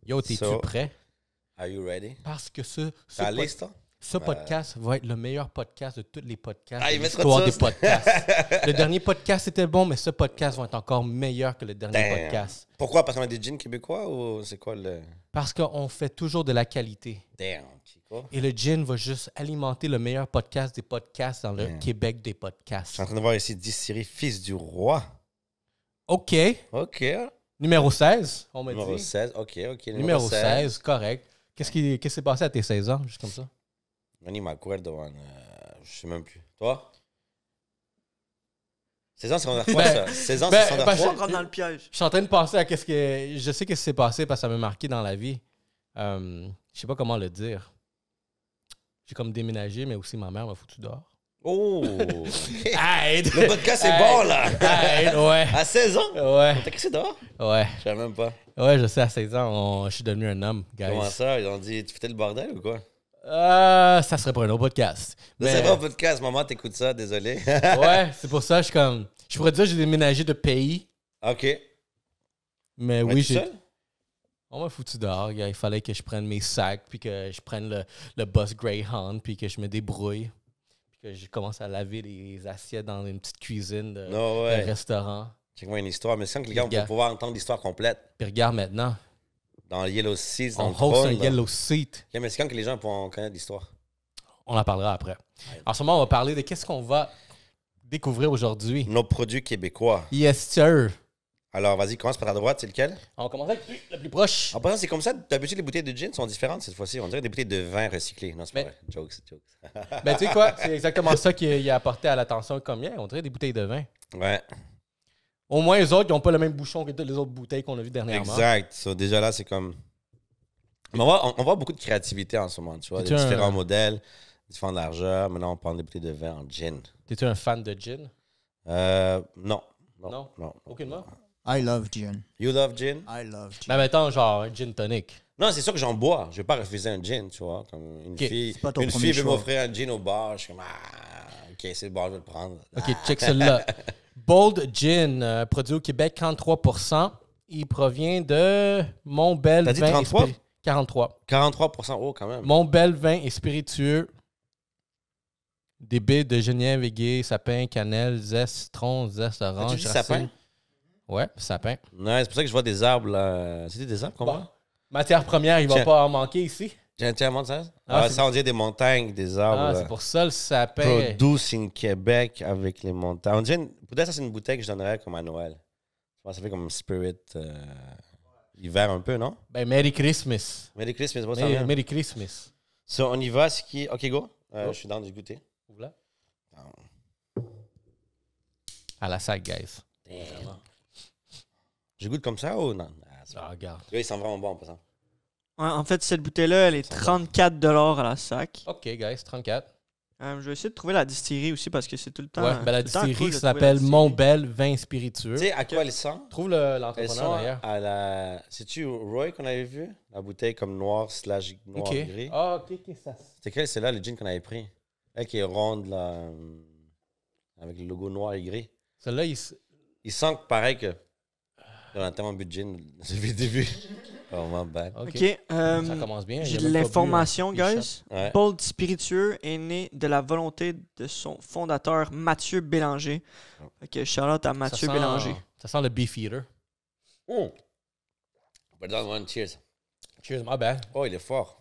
Yo, t'es-tu prêt? Are you ready? Parce que ce podcast va être le meilleur podcast de tous les podcasts de l'histoire des podcasts. Le dernier podcast était bon, mais ce podcast va être encore meilleur que le dernier podcast. Pourquoi? Parce qu'on a des gins québécois ou c'est quoi le... Parce qu'on fait toujours de la qualité. Damn, Chico. Et le gin va juste alimenter le meilleur podcast des podcasts dans le Québec des podcasts. Je suis en train de voir ici 10 séries Fils du Roi. OK. OK. Numéro 16, on m'a dit. Numéro 16, OK. Numéro 16, correct. Qu'est-ce qui s'est passé à tes 16 ans, juste comme ça? Ni m'acuerdo, man. Je sais même plus. Toi? 16 ans, c'est secondaire 3, ça. 16 ans, c'est secondaire 3. On rentre dans le piège. Je suis en train de penser à qu'est-ce que... Je sais qu'est-ce qui s'est passé parce que ça m'a marqué dans la vie. Je sais pas comment le dire. J'ai comme déménagé, mais aussi ma mère m'a foutu dehors. Oh! Aïe! Le podcast est bon, là! Aïe, ouais. À 16 ans? Ouais. T'as crissé dehors? Ouais. Je savais même pas. Ouais, je sais, à 16 ans, je suis devenu un homme, guys. Comment ça? Ils ont dit, tu fais le bordel ou quoi? Ça serait pas un autre podcast. C'est pas un podcast. Maman, t'écoutes ça, désolé. Ouais, c'est pour ça, je suis comme... Je pourrais dire que j'ai déménagé de pays. OK. Mais oui, j'ai... Seul? On m'a foutu dehors, gars. Il fallait que je prenne mes sacs, puis que je prenne le bus Greyhound, puis que je me débrouille. Puis que je commence à laver les assiettes dans une petite cuisine de restaurant. Check-moi une histoire. Mais sans que les gars vont pouvoir entendre l'histoire complète. Puis regarde maintenant. Dans Yellow Seat, dans on le trône. host un Yellow Seat. Okay, mais c'est quand que les gens pourront connaître l'histoire? On en parlera après. En ce moment, on va parler de qu'est-ce qu'on va découvrir aujourd'hui. Nos produits québécois. Yes, sir. Alors, vas-y, commence par la droite, c'est lequel? On va commencer avec le plus proche. En passant, c'est comme ça. D'habitude, les bouteilles de gin sont différentes cette fois-ci. On dirait des bouteilles de vin recyclées. Non, c'est pas vrai. Jokes. Ben, tu sais quoi? C'est exactement ça qui a apporté à l'attention comme on dirait des bouteilles de vin. Ouais. Au moins, les autres, ils n'ont pas le même bouchon que toutes les autres bouteilles qu'on a vues dernièrement. Exact. So, déjà là, c'est comme... On voit beaucoup de créativité en ce moment, tu vois. Des différents modèles, différentes largeurs. Maintenant, on prend des bouteilles de vin en gin. T'es-tu un fan de gin? Non. Aucunement? I love gin. You love gin? I love gin. Ben, mettons, genre, un gin tonic. Non, c'est sûr que j'en bois. Je vais pas refuser un gin, tu vois. Comme une fille veut m'offrir un gin au bar. Je suis comme, OK, c'est bon, je vais le prendre. OK, check celui-là. Bold Gin, produit au Québec, 43%. Il provient de Montbel. T'as dit 33? 43. 43%, oh, quand même. Montbel vin et spiritueux. Des baies de genièvre, aiguë, sapin, cannelle, zeste, citron, zeste, orange. Tu dis sapin? Ouais, sapin. Ouais, c'est pour ça que je vois des arbres, là. C'était des arbres, comment? Bon. Matière première, il va pas en manquer ici. Tiens, montre ça. Ça, on dirait des montagnes, des arbres. C'est pour ça le sapin. Produce in Québec avec les montagnes. On dirait, peut-être ça, c'est une bouteille que je donnerais comme à Noël. Ça fait comme spirit hiver un peu, non? Ben, Merry Christmas. Merry Christmas, bon, ça vient. Merry Christmas. So, on y va, ce qui... OK, go. Je suis dans du goûter. Ouvre-la. À la sac, guys. Je goûte comme ça ou non? Regarde. Là, il sent vraiment bon, en passant. Ouais, en fait, cette bouteille-là, elle est 34 $ à la sac. OK, guys, 34. Je vais essayer de trouver la distillerie aussi parce que c'est tout le temps. Ouais, ben la distillerie s'appelle Montbel Vin Spiritueux. Tu sais à quoi elle sent? Trouve l'entrepreneur d'ailleurs. À la... C'est-tu Roy qu'on avait vu? La bouteille comme noir gris. Ah, OK, ça. C'est quelle? C'est là le gin qu'on avait pris. Elle qui est ronde, là, avec le logo noir et gris. Celle-là, il sent pareil que... On a tellement bu de gin depuis le début. Vraiment bad. OK. Ça commence bien. J'ai de l'information, guys. Ouais. Bold Spiritueux est né de la volonté de son fondateur, Mathieu Bélanger. OK, shout-out à Mathieu Bélanger. Ça sent le Beefeater. Oh! Cheers. Cheers, my bad. Oh, il est fort.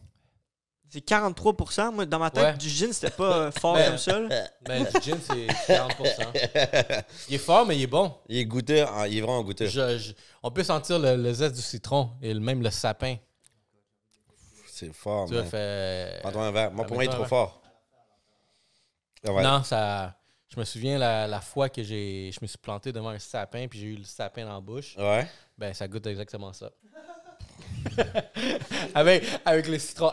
C'est 43%. Moi, dans ma tête, du gin, c'était pas fort comme ça. Mais du gin, c'est 40%. Il est fort, mais il est bon. Il est goûteux, il est vraiment goûteux. On peut sentir le zeste du citron et même le sapin. C'est fort, tu man. Prends-toi un verre. Moi, pour moi, il est trop fort. Ouais. Non, ça... Je me souviens la fois que je me suis planté devant un sapin puis j'ai eu le sapin dans la bouche. Ouais. Ben, ça goûte exactement ça. avec le citron.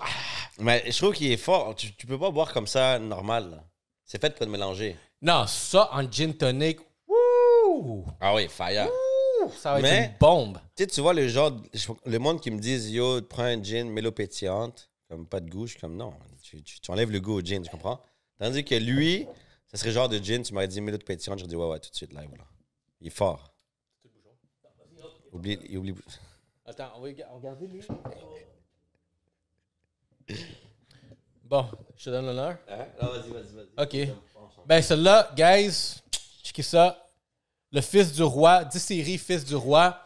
Mais je trouve qu'il est fort. Tu peux pas boire comme ça normal. Là. C'est fait pour te mélanger. Non, ça en gin tonic. Wouh! Ah oui, fire. Wouh! Ça va être une bombe. Tu vois le monde qui me dit yo, prends un gin, mets-l'eau pétillante, comme pas de goût, je suis comme non. Tu enlèves le goût au gin, tu comprends? Tandis que lui, ça serait genre de gin, tu m'aurais dit mets-l'eau pétillante, j'aurais dit ouais, tout de suite live. Là. Il est fort. Il oublie. Attends, on va regarder lui. Bon, je te donne l'honneur. Non, vas-y. OK. Ben, celle-là, guys, checkez ça. Le Fils du Roi, 10 séries Fils du Roi.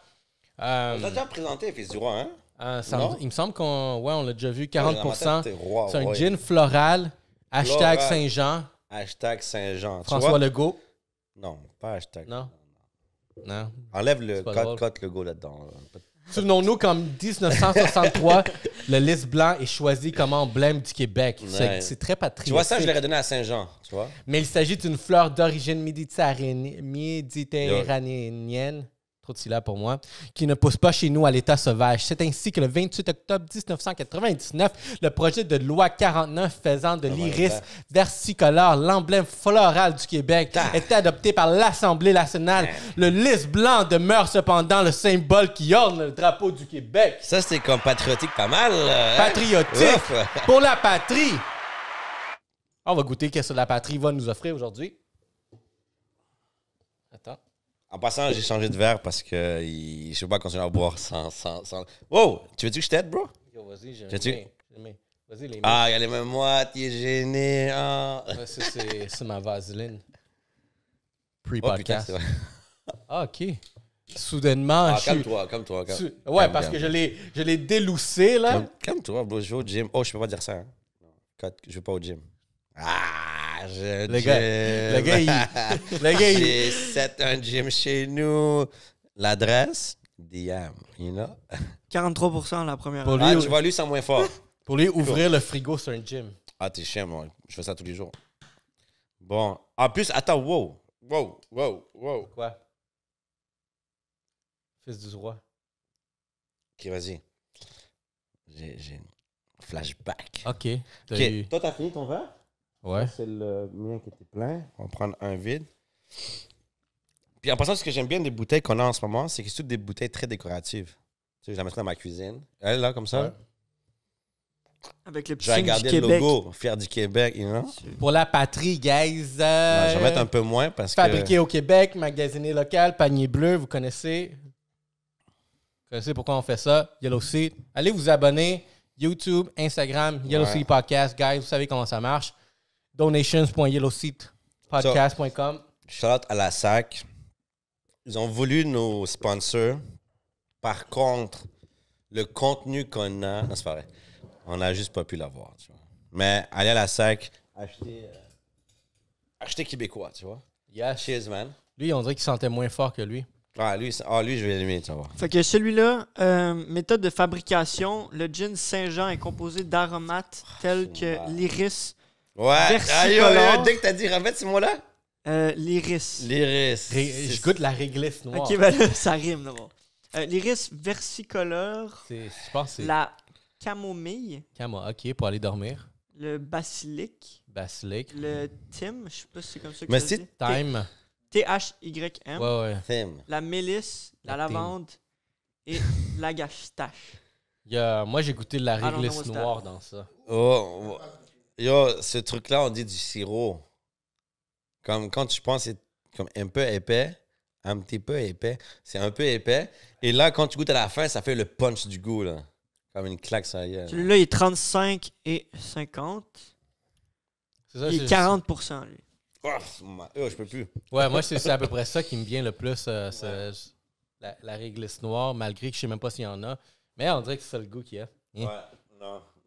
On l'a déjà présenté, Fils du Roi, hein? Il me semble on l'a déjà vu, 40%. Roi, C'est un gin floral. Hashtag Floral. Saint-Jean. Hashtag Saint-Jean. Tu François vois? Legault. Non, pas hashtag. Non. Non. Enlève le pas drôle. code Legault là-dedans. Souvenons-nous qu'en 1963, le lys blanc est choisi comme emblème du Québec. Ouais. C'est très patriotique. Tu vois, ça, je l'aurais donné à Saint-Jean, tu vois? Mais il s'agit d'une fleur d'origine méditerranéenne, trop de syllabes pour moi, qui ne pousse pas chez nous à l'état sauvage. C'est ainsi que le 28 octobre 1999, le projet de loi 49 faisant de l'iris versicolore l'emblème floral du Québec était adopté par l'Assemblée nationale. Le lys blanc demeure cependant le symbole qui orne le drapeau du Québec. Ça, c'était comme patriotique pas mal. Patriotique Ouf. pour la patrie. On va goûter qu'est-ce que la patrie va nous offrir aujourd'hui. Attends. En passant, j'ai changé de verre parce que je ne peux pas continuer à boire sans... Wow! Tu veux-tu que je t'aide, bro? Yo, vas-y, j'ai Viens-tu? Vas-y, les mains. Ah, regarde les mêmes moites, il est gêné. Ah. Ouais, ça, c'est ma vaseline. Oh, putain, Pre-podcast. c'est vrai. Ah, OK. Soudainement, Ah, je suis... calme-toi. Ouais, parce que je l'ai déloussé, là. Calme-toi, bro, je vais au gym. Oh, je peux pas dire ça, hein? Je vais pas au gym. Ah, Le gars, il... J'ai set un gym chez nous. L'adresse, DM, you know? 43% la première Pour heure. lui, Ah, tu vois, lui, c'est moins fort. Pour lui, ouvrir le frigo, c'est un gym. Ah, t'es chien, moi. Je fais ça tous les jours. Bon. En plus, attends, wow. Quoi? Fils du roi. OK, vas-y. J'ai un flashback. OK. OK. Toi, t'as fini ton verre? Ouais. C'est le mien qui était plein. On va prendre un vide. Puis en passant, ce que j'aime bien des bouteilles qu'on a en ce moment, c'est que c'est toutes des bouteilles très décoratives. Tu sais, je la mettrai dans ma cuisine. Elle, là, comme ça. Ouais. Avec le petit Je vais signe du regarder le Québec. logo, fier du Québec, you know? Pour la patrie, guys. Je vais mettre un peu moins parce Fabriqué au Québec, magasiné local, panier bleu, vous connaissez. Vous connaissez pourquoi on fait ça? Yellow Seed. Allez vous abonner. YouTube, Instagram, Yellow Seed Podcast. Guys, vous savez comment ça marche. Donations.yellowseedpodcast.com. shout-out à la SAC. Ils ont voulu nos sponsors. Par contre, le contenu qu'on a... Non, c'est pas vrai. On n'a juste pas pu l'avoir, tu vois. Mais allez à la SAC, acheter québécois, tu vois. Yes. Cheers, man. Lui, on dirait qu'il sentait moins fort que lui. Lui, je vais l'aimer, tu vois. Fait que celui-là, méthode de fabrication, le gin Saint-Jean est composé d'aromates tels que l'iris. Ouais. Versicolore. Dès que t'as dit, répète ce mot-là. L'iris. L'iris. Je goûte la réglisse noire. Ok, ben là, ça rime d'abord. L'iris versicolore, Je pense que c'est la camomille, Camo. OK, pour aller dormir. le basilic, Basilic. le thym, je sais pas si c'est comme ça que Mais ça se c'est dit. Thyme. T-H-Y-M, Ouais. Thème. la mélisse, la La thym. lavande et la gastache. Moi, j'ai goûté de la non, réglisse non, noire dans ça. Oh, yo, ce truc-là, on dit du sirop. Comme quand tu penses c'est comme un peu épais, un petit peu épais, c'est un peu épais. Et là, quand tu goûtes à la fin, ça fait le punch du goût, là. Comme une claque sur la gueule. Celui-là, il est 35 et 50. C'est ça, Il est 40%, lui. Oh, je peux plus. Ouais, moi, c'est à peu près ça qui me vient le plus. La réglisse noire, malgré que je sais même pas s'il y en a. Mais on dirait que c'est ça le goût qu'il y a. Ouais,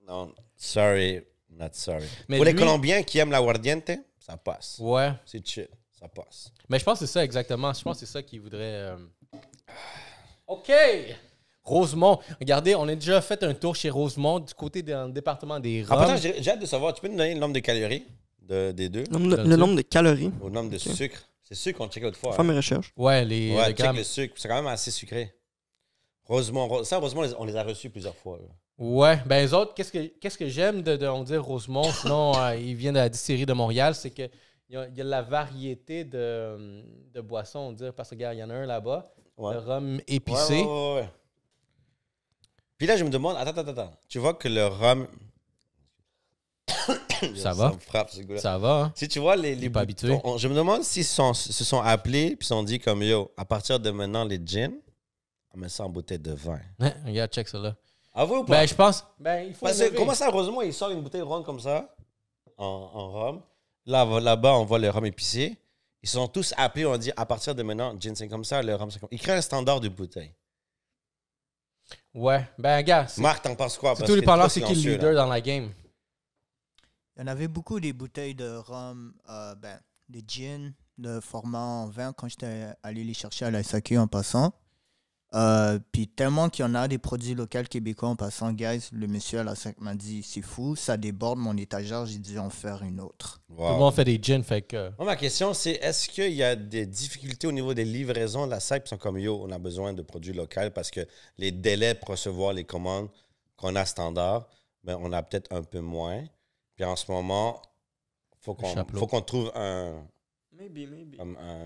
non. Sorry, not sorry. Mais Pour les lui- Colombiens qui aiment l'aguardiente, ça passe. Ouais. C'est chill, ça passe. Mais je pense que c'est ça exactement. Je pense que c'est ça qu'ils voudraient. OK! Rosemont. Regardez, on a déjà fait un tour chez Rosemont du côté dans le département des En Roms. passant, j'ai hâte de savoir, tu peux nous donner le nombre de calories des deux? Le nombre de calories. Au nombre de sucre. C'est sucre qu'on check l'autre fois. Faire mes recherches. Ouais, les Ouais, le check gramme. le sucre. C'est quand même assez sucré. Rosemont, on les a reçus plusieurs fois. Là. Ouais, ben les autres, qu'est-ce que j'aime on dit Rosemont, sinon ils viennent de la distillerie de Montréal, c'est que il y a la variété de boissons, on dit, parce que regarde, il y en a un là-bas, Ouais. le rhum épicé. Ouais. Puis là, je me demande, attends. Tu vois que le rhum... Ça va? me frappe, ce goût-là. Ça va, hein? Si tu vois les pas habitué. Je me demande s'ils se sont appelés puis se sont dit comme, yo, à partir de maintenant, les gins, on met ça en bouteille de vin. Regarde, check ça là. Avoue ou pas? Ben, je pense. Ben, il faut. Parce que comment ça, Rosemont, il sort une bouteille de rhum comme ça, en rhum. Là-bas, on voit le rhum épicé. Ils sont tous appelés, on dit, à partir de maintenant, gin, c'est comme ça, le rhum, c'est comme ça. Ils créent un standard de bouteille. Ouais, ben, gars. Marc, t'en penses quoi? C'est tous les parlants, c'est qui le leader dans la game? Il y en avait beaucoup des bouteilles de rhum, de gin, de format en vin quand j'étais allé les chercher à la SAQ en passant. Puis tellement qu'il y en a des produits locaux québécois en passant, guys, le monsieur à la SAQ m'a dit, c'est fou, ça déborde mon étagère, j'ai dû en faire une autre. Wow. Tout le monde fait des gins, fait que... Moi, ma question, c'est est-ce qu'il y a des difficultés au niveau des livraisons de la SAQ qui sont comme, yo, on a besoin de produits locaux parce que les délais pour recevoir les commandes qu'on a standard, ben, on a peut-être un peu moins. Puis en ce moment, faut qu'on trouve un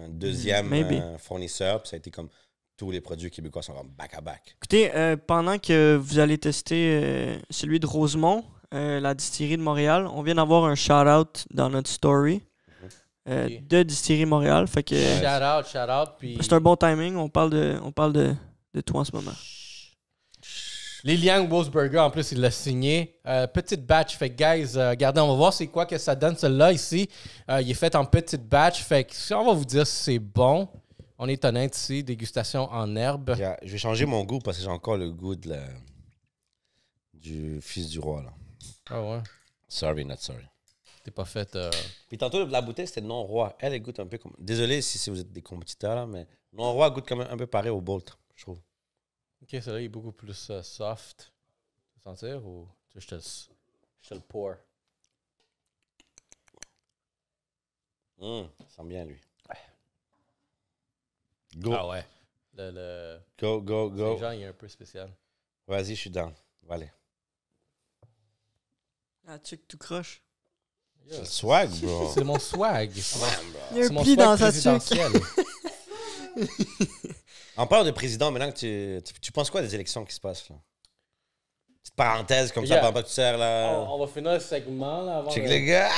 deuxième fournisseur. Puis ça a été comme tous les produits québécois sont comme back-à-back. Écoutez, pendant que vous allez tester celui de Rosemont, la distillerie de Montréal, on vient d'avoir un shout-out dans notre story de Distillerie Montréal. Fait que, shout-out. Puis... C'est un bon timing. On parle de toi en ce moment. Lilian Wolfsberger, en plus, il l'a signé. Petite batch. Fait que, guys, regardez, on va voir c'est quoi que ça donne, celui-là, ici. Il est fait en petite batch. Fait que, on va vous dire si c'est bon. On est honnête ici. Dégustation en herbe. Yeah, je vais changer mon goût parce que j'ai encore le goût du fils du roi, là. Ah ouais? Sorry, not sorry. T'es pas fait... Puis tantôt, la bouteille, c'était non-roi. Elle goûte un peu comme... Désolé si vous êtes des compétiteurs, là, mais non-roi goûte quand même un peu pareil au Bolt, je trouve. OK, celui-là, il est beaucoup plus soft. Tu veux sentir ou je te le pour? Ça sent bien, lui. Go. Ah ouais. Go. Le genre, il est un peu spécial. Vas-y, je suis down. Allez. Ah, tu sais que tout croche. C'est le swag, bro. C'est mon swag. Il y a un pli dans sa sucre. En parlant de président, maintenant que tu penses quoi des élections qui se passent, là? Petite parenthèse comme ça, pendant pas que tu sers, là. On va finir le segment, là, avant... Check les gars!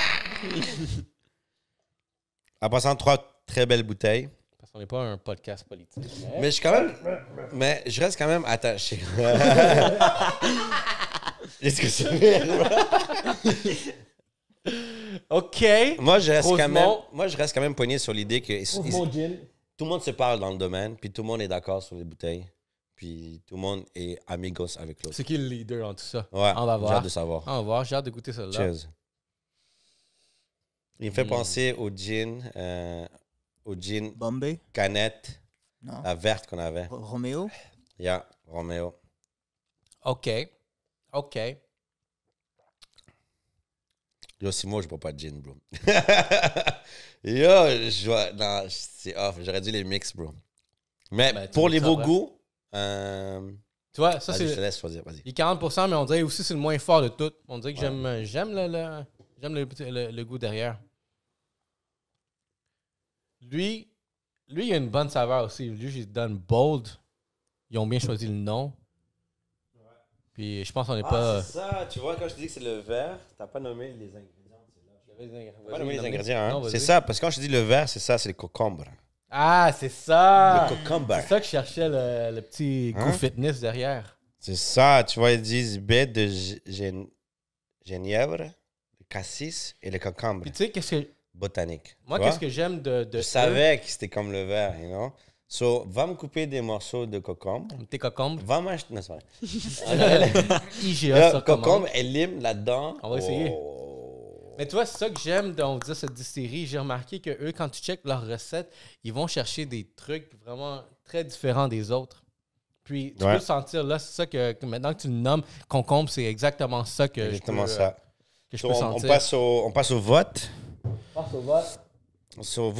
En passant, 3 très belles bouteilles. Parce qu'on n'est pas un podcast politique. Mais je suis quand même... Mais je reste quand même attaché. Est-ce que c'est vrai? OK. Moi, je reste quand même poigné sur l'idée que... Tout le monde se parle dans le domaine, puis tout le monde est d'accord sur les bouteilles, puis tout le monde est amigos avec l'autre. C'est qui le leader dans tout ça? Ouais, on va voir. J'ai hâte de savoir. On va voir, j'ai hâte de goûter celle-là. Cheers. Il me fait penser au gin Bombay? canette, Non. la verte qu'on avait. Roméo? Yeah, Roméo. OK. Yo, si moi, je bois pas de gin, bro. Yo, non, c'est off. J'aurais dû les mix, bro. Mais pour les beaux goûts... tu vois, ça, c'est... Je te laisse choisir, vas-y. Il est 40%, mais on dirait aussi que c'est le moins fort de tout. On dirait que j'aime le goût derrière. Lui, il a une bonne saveur aussi. Lui, j'ai donné Bold. Ils ont bien choisi le nom. Puis je pense qu'on n'est pas... c'est ça. Tu vois, quand je te dis que c'est le vert, t'as pas nommé les ingrédients. T'as pas nommé les ingrédients, hein? Non, c'est ça, parce que quand je te dis le vert, c'est ça, c'est le cocombre. Ah, c'est ça! Le cocombre. C'est ça que je cherchais, le petit goût fitness derrière. C'est ça, tu vois, ils disent baie de genièvre, le cassis et le cocombre. Puis tu sais, qu'est-ce que... Botanique. Moi, qu'est-ce que j'aime de je savais que c'était comme le vert, you know? So, va me couper des morceaux de cocombre. Tes cocombres. Va m'acheter... Non, c'est vrai. IGA, ça, cocombre et lime là-dedans. On va essayer. Mais tu vois, c'est ça que j'aime dans cette distillerie. J'ai remarqué que eux, quand tu checkes leurs recettes, ils vont chercher des trucs vraiment très différents des autres. Puis tu peux le sentir là, c'est ça que maintenant que tu le nommes, concombre, c'est exactement ça que je peux sentir. On passe au vote. On passe au vote. So,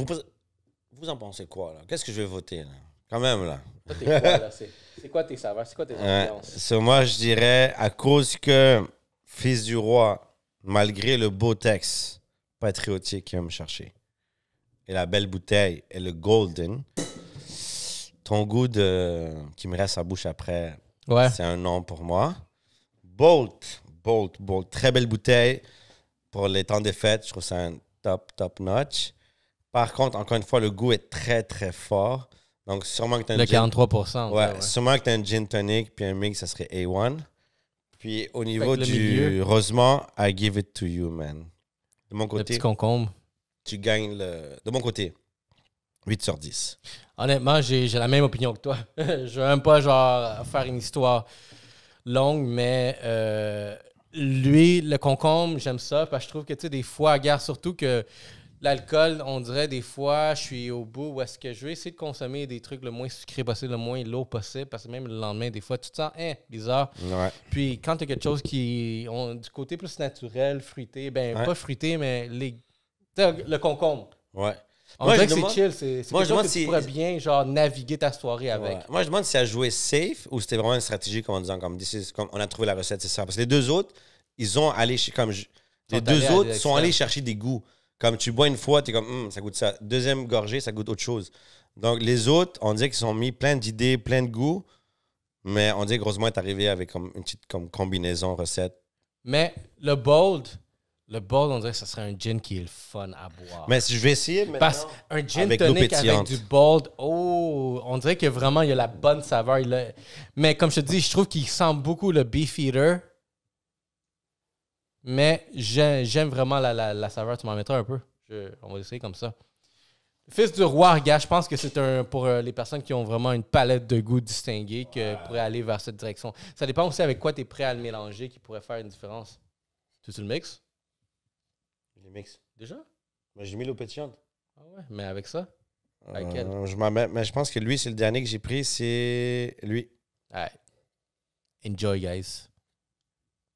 vous en pensez quoi, là? Qu'est-ce que je vais voter, là? Quand même, là. Toi, t'es quoi, là? C'est quoi tes saveurs? C'est quoi tes ambiances? Moi, je dirais, à cause que Fils du Roi, malgré le beau texte patriotique qu'il va me chercher, et la belle bouteille, et le golden, ton goût qui me reste à bouche après, c'est un nom pour moi. Bolt. Très belle bouteille pour les temps des fêtes. Je trouve ça un top notch. Par contre, encore une fois, le goût est très, très fort. Donc, sûrement que tu as Le 43%. Ouais, sûrement que tu as un gin tonic, puis un mix, ça serait A1. Puis au niveau du milieu, Rosemont, I give it to you, man. De mon le côté, petit concombre. tu gagnes le... De mon côté, 8 sur 10. Honnêtement, j'ai la même opinion que toi. Je veux même pas genre faire une histoire longue, mais lui, le concombre, j'aime ça parce que je trouve que, tu sais, des fois, à guerre, surtout que l'alcool, on dirait des fois, je suis au bout où est-ce que je vais essayer de consommer des trucs le moins sucré possible, le moins lourd possible, parce que même le lendemain, des fois, tu te sens bizarre. Ouais. Puis quand tu as quelque chose qui ont du côté plus naturel, fruité, ben pas fruité, mais le concombre. Ouais. On dirait que c'est chill, c'est quelque chose que tu pourrais bien genre naviguer ta soirée avec. Ouais. Moi, je demande si ça jouait safe ou c'était vraiment une stratégie comme en disant comme on a trouvé la recette, c'est ça. Parce que les deux autres, ils ont allé les deux autres sont allés chercher des goûts. Comme tu bois une fois, tu es comme ça goûte ça. Deuxième gorgée, ça goûte autre chose. Donc les autres, on dirait qu'ils sont mis plein d'idées, plein de goûts, mais on dirait que Rosemont est arrivé avec comme une petite combinaison recette. Mais le bold, on dirait que ce serait un gin qui est le fun à boire. Mais si je vais essayer maintenant, parce qu'un gin avec tonic l'eau avec pétillante. du bold, on dirait que vraiment il y a la bonne saveur. Mais comme je te dis, je trouve qu'il sent beaucoup le Beefeater. Mais j'aime vraiment la saveur. Tu m'en mettras un peu. On va essayer comme ça. Fils du roi, gars, je pense que c'est pour les personnes qui ont vraiment une palette de goûts distinguée que pourraient aller vers cette direction. Ça dépend aussi avec quoi tu es prêt à le mélanger qui pourrait faire une différence. Tu le mixes? Les mix. Déjà? Mais j'ai mis l'eau pétillante. Ah ouais, mais avec ça? Avec quel? Mais je pense que lui, c'est le dernier que j'ai pris, c'est lui. Ouais. Enjoy, guys.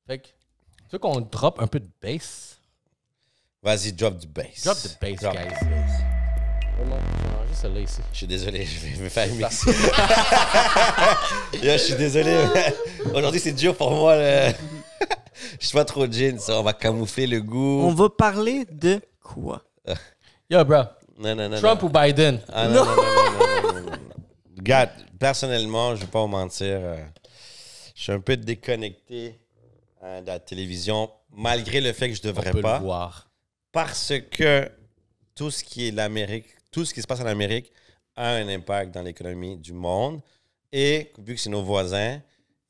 Fait que, tu veux qu'on drop un peu de bass? Vas-y, drop du bass. Drop the bass, Drop guys. the bass. Vraiment, je vais ranger celle-là ici. Je suis désolé, je vais faire un mix. Je suis désolé. Aujourd'hui, c'est dur pour moi. Je suis pas trop gin, ça. On va camoufler le goût. On va parler de quoi? Yo, bro. Non. Trump ou Biden? Ah, non. Regarde, personnellement, je vais pas vous mentir. Je suis un peu déconnecté de la télévision, malgré le fait que je devrais On peut pas. le voir. Parce que tout ce qui est l'Amérique, tout ce qui se passe en Amérique a un impact dans l'économie du monde. Et vu que c'est nos voisins,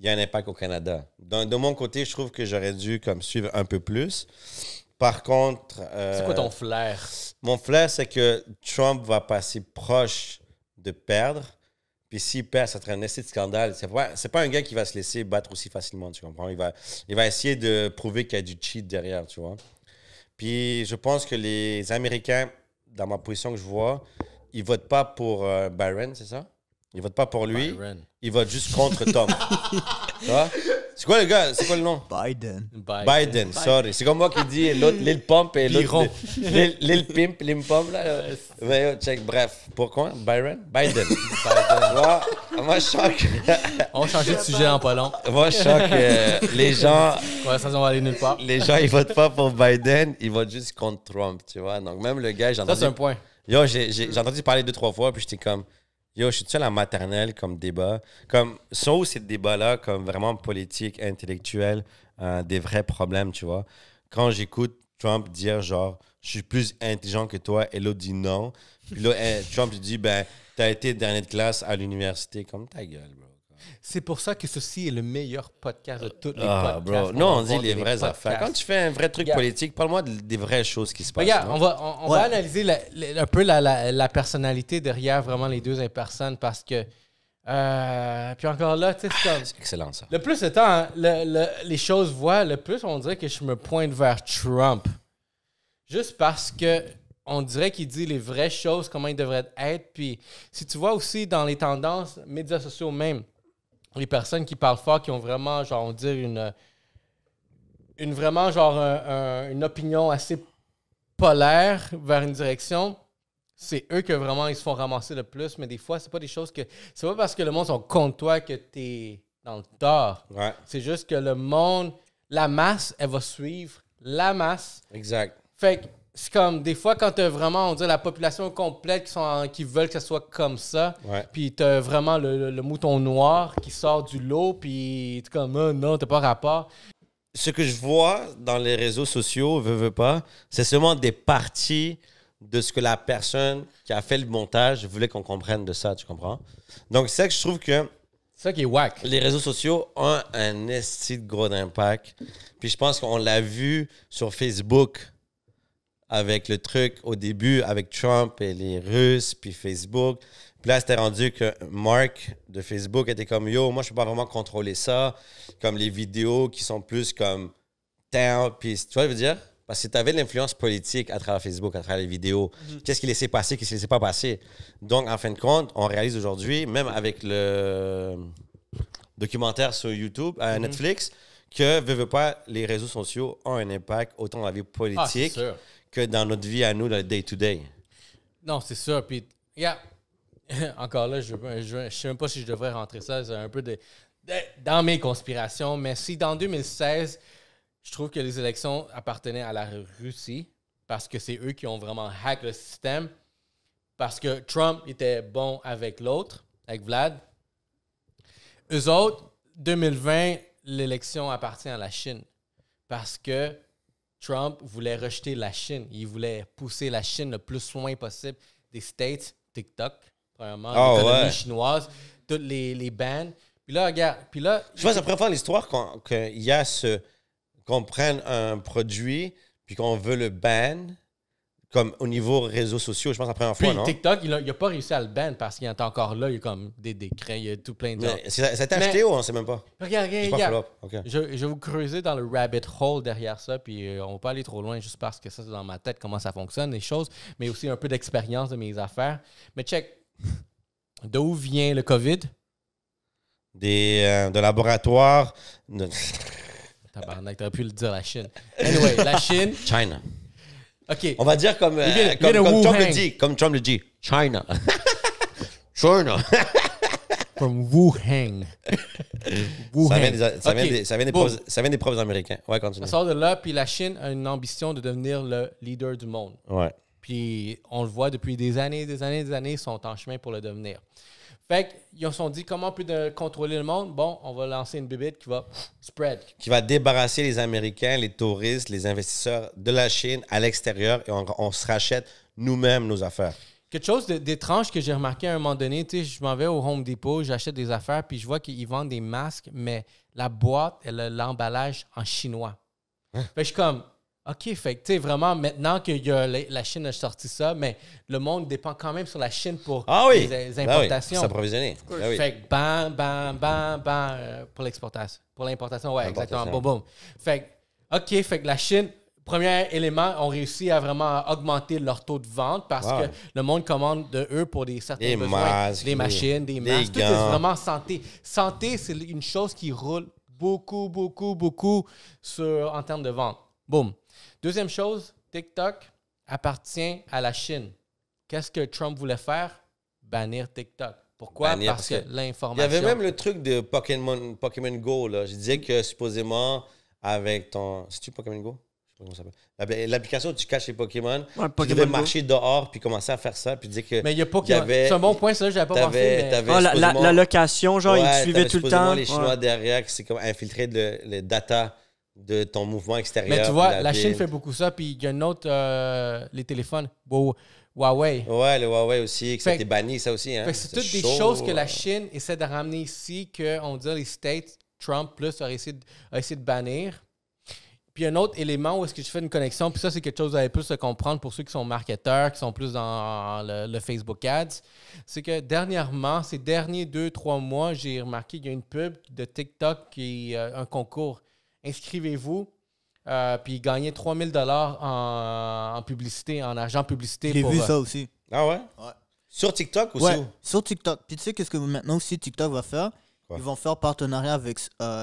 il y a un impact au Canada. De mon côté, je trouve que j'aurais dû suivre un peu plus. Par contre... c'est quoi ton flair? Mon flair, c'est que Trump va passer proche de perdre. Puis s'il perd, ça serait un essai de scandale. C'est pas un gars qui va se laisser battre aussi facilement, tu comprends? Il va essayer de prouver qu'il y a du cheat derrière, tu vois? Puis je pense que les Américains, dans ma position que je vois, ils votent pas pour Byron, c'est ça? Ils votent pas pour lui. Byron. Ils votent juste contre Tom. Tu vois? C'est quoi le gars? C'est quoi le nom? Biden, sorry. C'est comme moi qui dis l'autre, Lil Pump et l'autre. Lil Pimp, Lil Pump, là. Mais check, bref. Pourquoi? Byron? Biden. Moi, je sens que... On va changer de sujet en pas long. Moi, je sens que les gens... Conversation va aller nulle part. Les gens, ils votent pas pour Biden, ils votent juste contre Trump, tu vois. Donc, même le gars, j'ai entendu... Ça, c'est un point. Yo, j'ai entendu parler 2-3 fois, puis j'étais comme... Yo, je suis seul à la maternelle comme débat. Comme, sont où ces débats-là, comme vraiment politique, intellectuel, des vrais problèmes, tu vois. Quand j'écoute Trump dire, genre, je suis plus intelligent que toi, et l'autre dit non. Puis là, Trump lui dit, ben, t'as été dernier de classe à l'université. Comme ta gueule, bro. C'est pour ça que ceci est le meilleur podcast de tous les Ah, podcasts. bro. Non, on dit les vraies affaires. Quand tu fais un vrai truc politique, parle-moi des vraies choses qui se passent. Regarde, non? on va analyser un peu la personnalité derrière vraiment les deux personnes parce que. Puis encore là, tu sais, c'est comme. C'est excellent, ça. Le plus de temps, les choses voient, le plus on dirait que je me pointe vers Trump. Juste parce que on dirait qu'il dit les vraies choses, comment ils devraient être. Puis si tu vois aussi dans les tendances, médias sociaux même, les personnes qui parlent fort, qui ont vraiment, genre, on dirait une opinion assez polaire vers une direction, c'est eux que vraiment ils se font ramasser le plus. Mais des fois, c'est pas des choses que. C'est pas parce que le monde sont contre toi que t'es dans le tort. Ouais. C'est juste que le monde, la masse, elle va suivre la masse. Exact. Fait que c'est comme des fois quand t'as vraiment, on dirait, la population complète qui veulent que ça soit comme ça. Ouais. Puis t'as vraiment le mouton noir qui sort du lot. Puis t'es comme, oh, non, t'as pas rapport. Ce que je vois dans les réseaux sociaux, veux pas, c'est seulement des parties de ce que la personne qui a fait le montage voulait qu'on comprenne de ça, tu comprends? Donc, c'est ça que je trouve que C'est ça qui est whack. les réseaux sociaux ont un esti de gros impact. Puis je pense qu'on l'a vu sur Facebook avec le truc au début, avec Trump et les Russes, puis Facebook. Puis là, c'était rendu que Mark de Facebook était comme « Yo, moi, je peux pas vraiment contrôler ça. » Comme les vidéos qui sont plus comme « Puis tu vois ce que je veux dire? Parce que tu avais de l'influence politique à travers Facebook, à travers les vidéos. Qu'est-ce qu'il laissait passer, qu'est-ce qu'il laissait pas passer? Donc, en fin de compte, on réalise aujourd'hui, même avec le documentaire sur YouTube, à Netflix, que, veux pas, les réseaux sociaux ont un impact autant dans la vie politique que dans notre vie à nous, le day-to-day. Non, c'est ça. Puis, encore là, je sais même pas si je devrais rentrer ça. C'est un peu dans mes conspirations. Mais si dans 2016, je trouve que les élections appartenaient à la Russie parce que c'est eux qui ont vraiment hack le système, parce que Trump était bon avec l'autre, avec Vlad. Eux autres, 2020, l'élection appartient à la Chine parce que Trump voulait rejeter la Chine. Il voulait pousser la Chine le plus loin possible des States, TikTok, premièrement, l'économie chinoise, toutes les bans. Puis là, regarde. Puis là, je pense que c'est la première fois dans l'histoire qu'il y a qu'on prenne un produit puis qu'on veut le ban comme au niveau réseaux sociaux. Je pense que c'est la première fois, non? TikTok, il n'a pas réussi à le ban parce qu'il est encore là. Il y a comme des décrets, il y a tout plein de... Ça a été acheté ou on ne sait même pas? Regarde. Okay. Je vais vous creuser dans le rabbit hole derrière ça, puis on va pas aller trop loin juste parce que ça, c'est dans ma tête, comment ça fonctionne, les choses, mais aussi un peu d'expérience de mes affaires. Mais check, d'où vient le COVID? De laboratoires... Tabarnak, t'aurais pu le dire, la Chine. Anyway, la Chine... China. OK. On va dire comme Trump le dit. China. China. From Wuhan. Ça vient des profs américains. Ouais, continue. Ça sort de là, puis la Chine a une ambition de devenir le leader du monde. Ouais. Puis on le voit depuis des années, ils sont en chemin pour le devenir. Fait qu'ils se sont dit, comment on peut contrôler le monde? Bon, on va lancer une bébête qui va spread. Qui va débarrasser les Américains, les touristes, les investisseurs de la Chine à l'extérieur et on se rachète nous-mêmes nos affaires. Quelque chose d'étrange que j'ai remarqué à un moment donné, tu sais, je m'en vais au Home Depot, j'achète des affaires, puis je vois qu'ils vendent des masques, mais la boîte, elle a l'emballage en chinois. Fait que je suis comme... OK, fait que, tu sais, vraiment, maintenant que la Chine a sorti ça, mais le monde dépend quand même sur la Chine pour les importations. Pour s'approvisionner. Fait que bam, pour l'exportation. Pour l'importation, ouais, exactement. Boum, boum. Fait que, OK, fait que la Chine, premier élément, ont réussi à vraiment augmenter leur taux de vente parce que le monde commande de eux pour certains besoins. Masques, des machines, des masques. Tout est vraiment santé. Santé, c'est une chose qui roule beaucoup en termes de vente. Boum. Deuxième chose, TikTok appartient à la Chine. Qu'est-ce que Trump voulait faire? Bannir TikTok. Pourquoi? Parce que l'information... Il y avait même le truc de Pokémon Go. Là. Je disais que supposément, avec ton... C'est-tu Pokémon Go? Je sais pas comment ça s'appelle. L'application où tu caches les Pokémon, tu devais marcher dehors puis commencer à faire ça. Puis dire que mais il y a Pokémon. C'est un bon point, ça, je n'avais pas pensé. La location, genre, il suivait tout le temps. Les Chinois derrière, c'est comme infiltrer les data de ton mouvement extérieur. Mais tu vois, la Chine fait beaucoup ça. Puis il y a une autre, les téléphones, Huawei. Ouais, le Huawei aussi, que ça a été banni, ça aussi. Hein? C'est toutes des choses que la Chine essaie de ramener ici, qu'on dit les States, Trump plus a essayé de bannir. Puis un autre élément où est-ce que je fais une connexion, puis ça, c'est quelque chose que vous allez plus comprendre pour ceux qui sont marketeurs, qui sont plus dans le Facebook Ads, c'est que dernièrement, ces derniers 2-3 mois, j'ai remarqué qu'il y a une pub de TikTok qui est un concours. Inscrivez-vous, puis gagnez 3 000 $ en publicité, en argent publicité. J'ai vu ça aussi. Ah ouais? Ouais. Sur TikTok aussi? Ouais, sur TikTok. Puis tu sais qu'est-ce que maintenant aussi TikTok va faire? Ils vont faire partenariat avec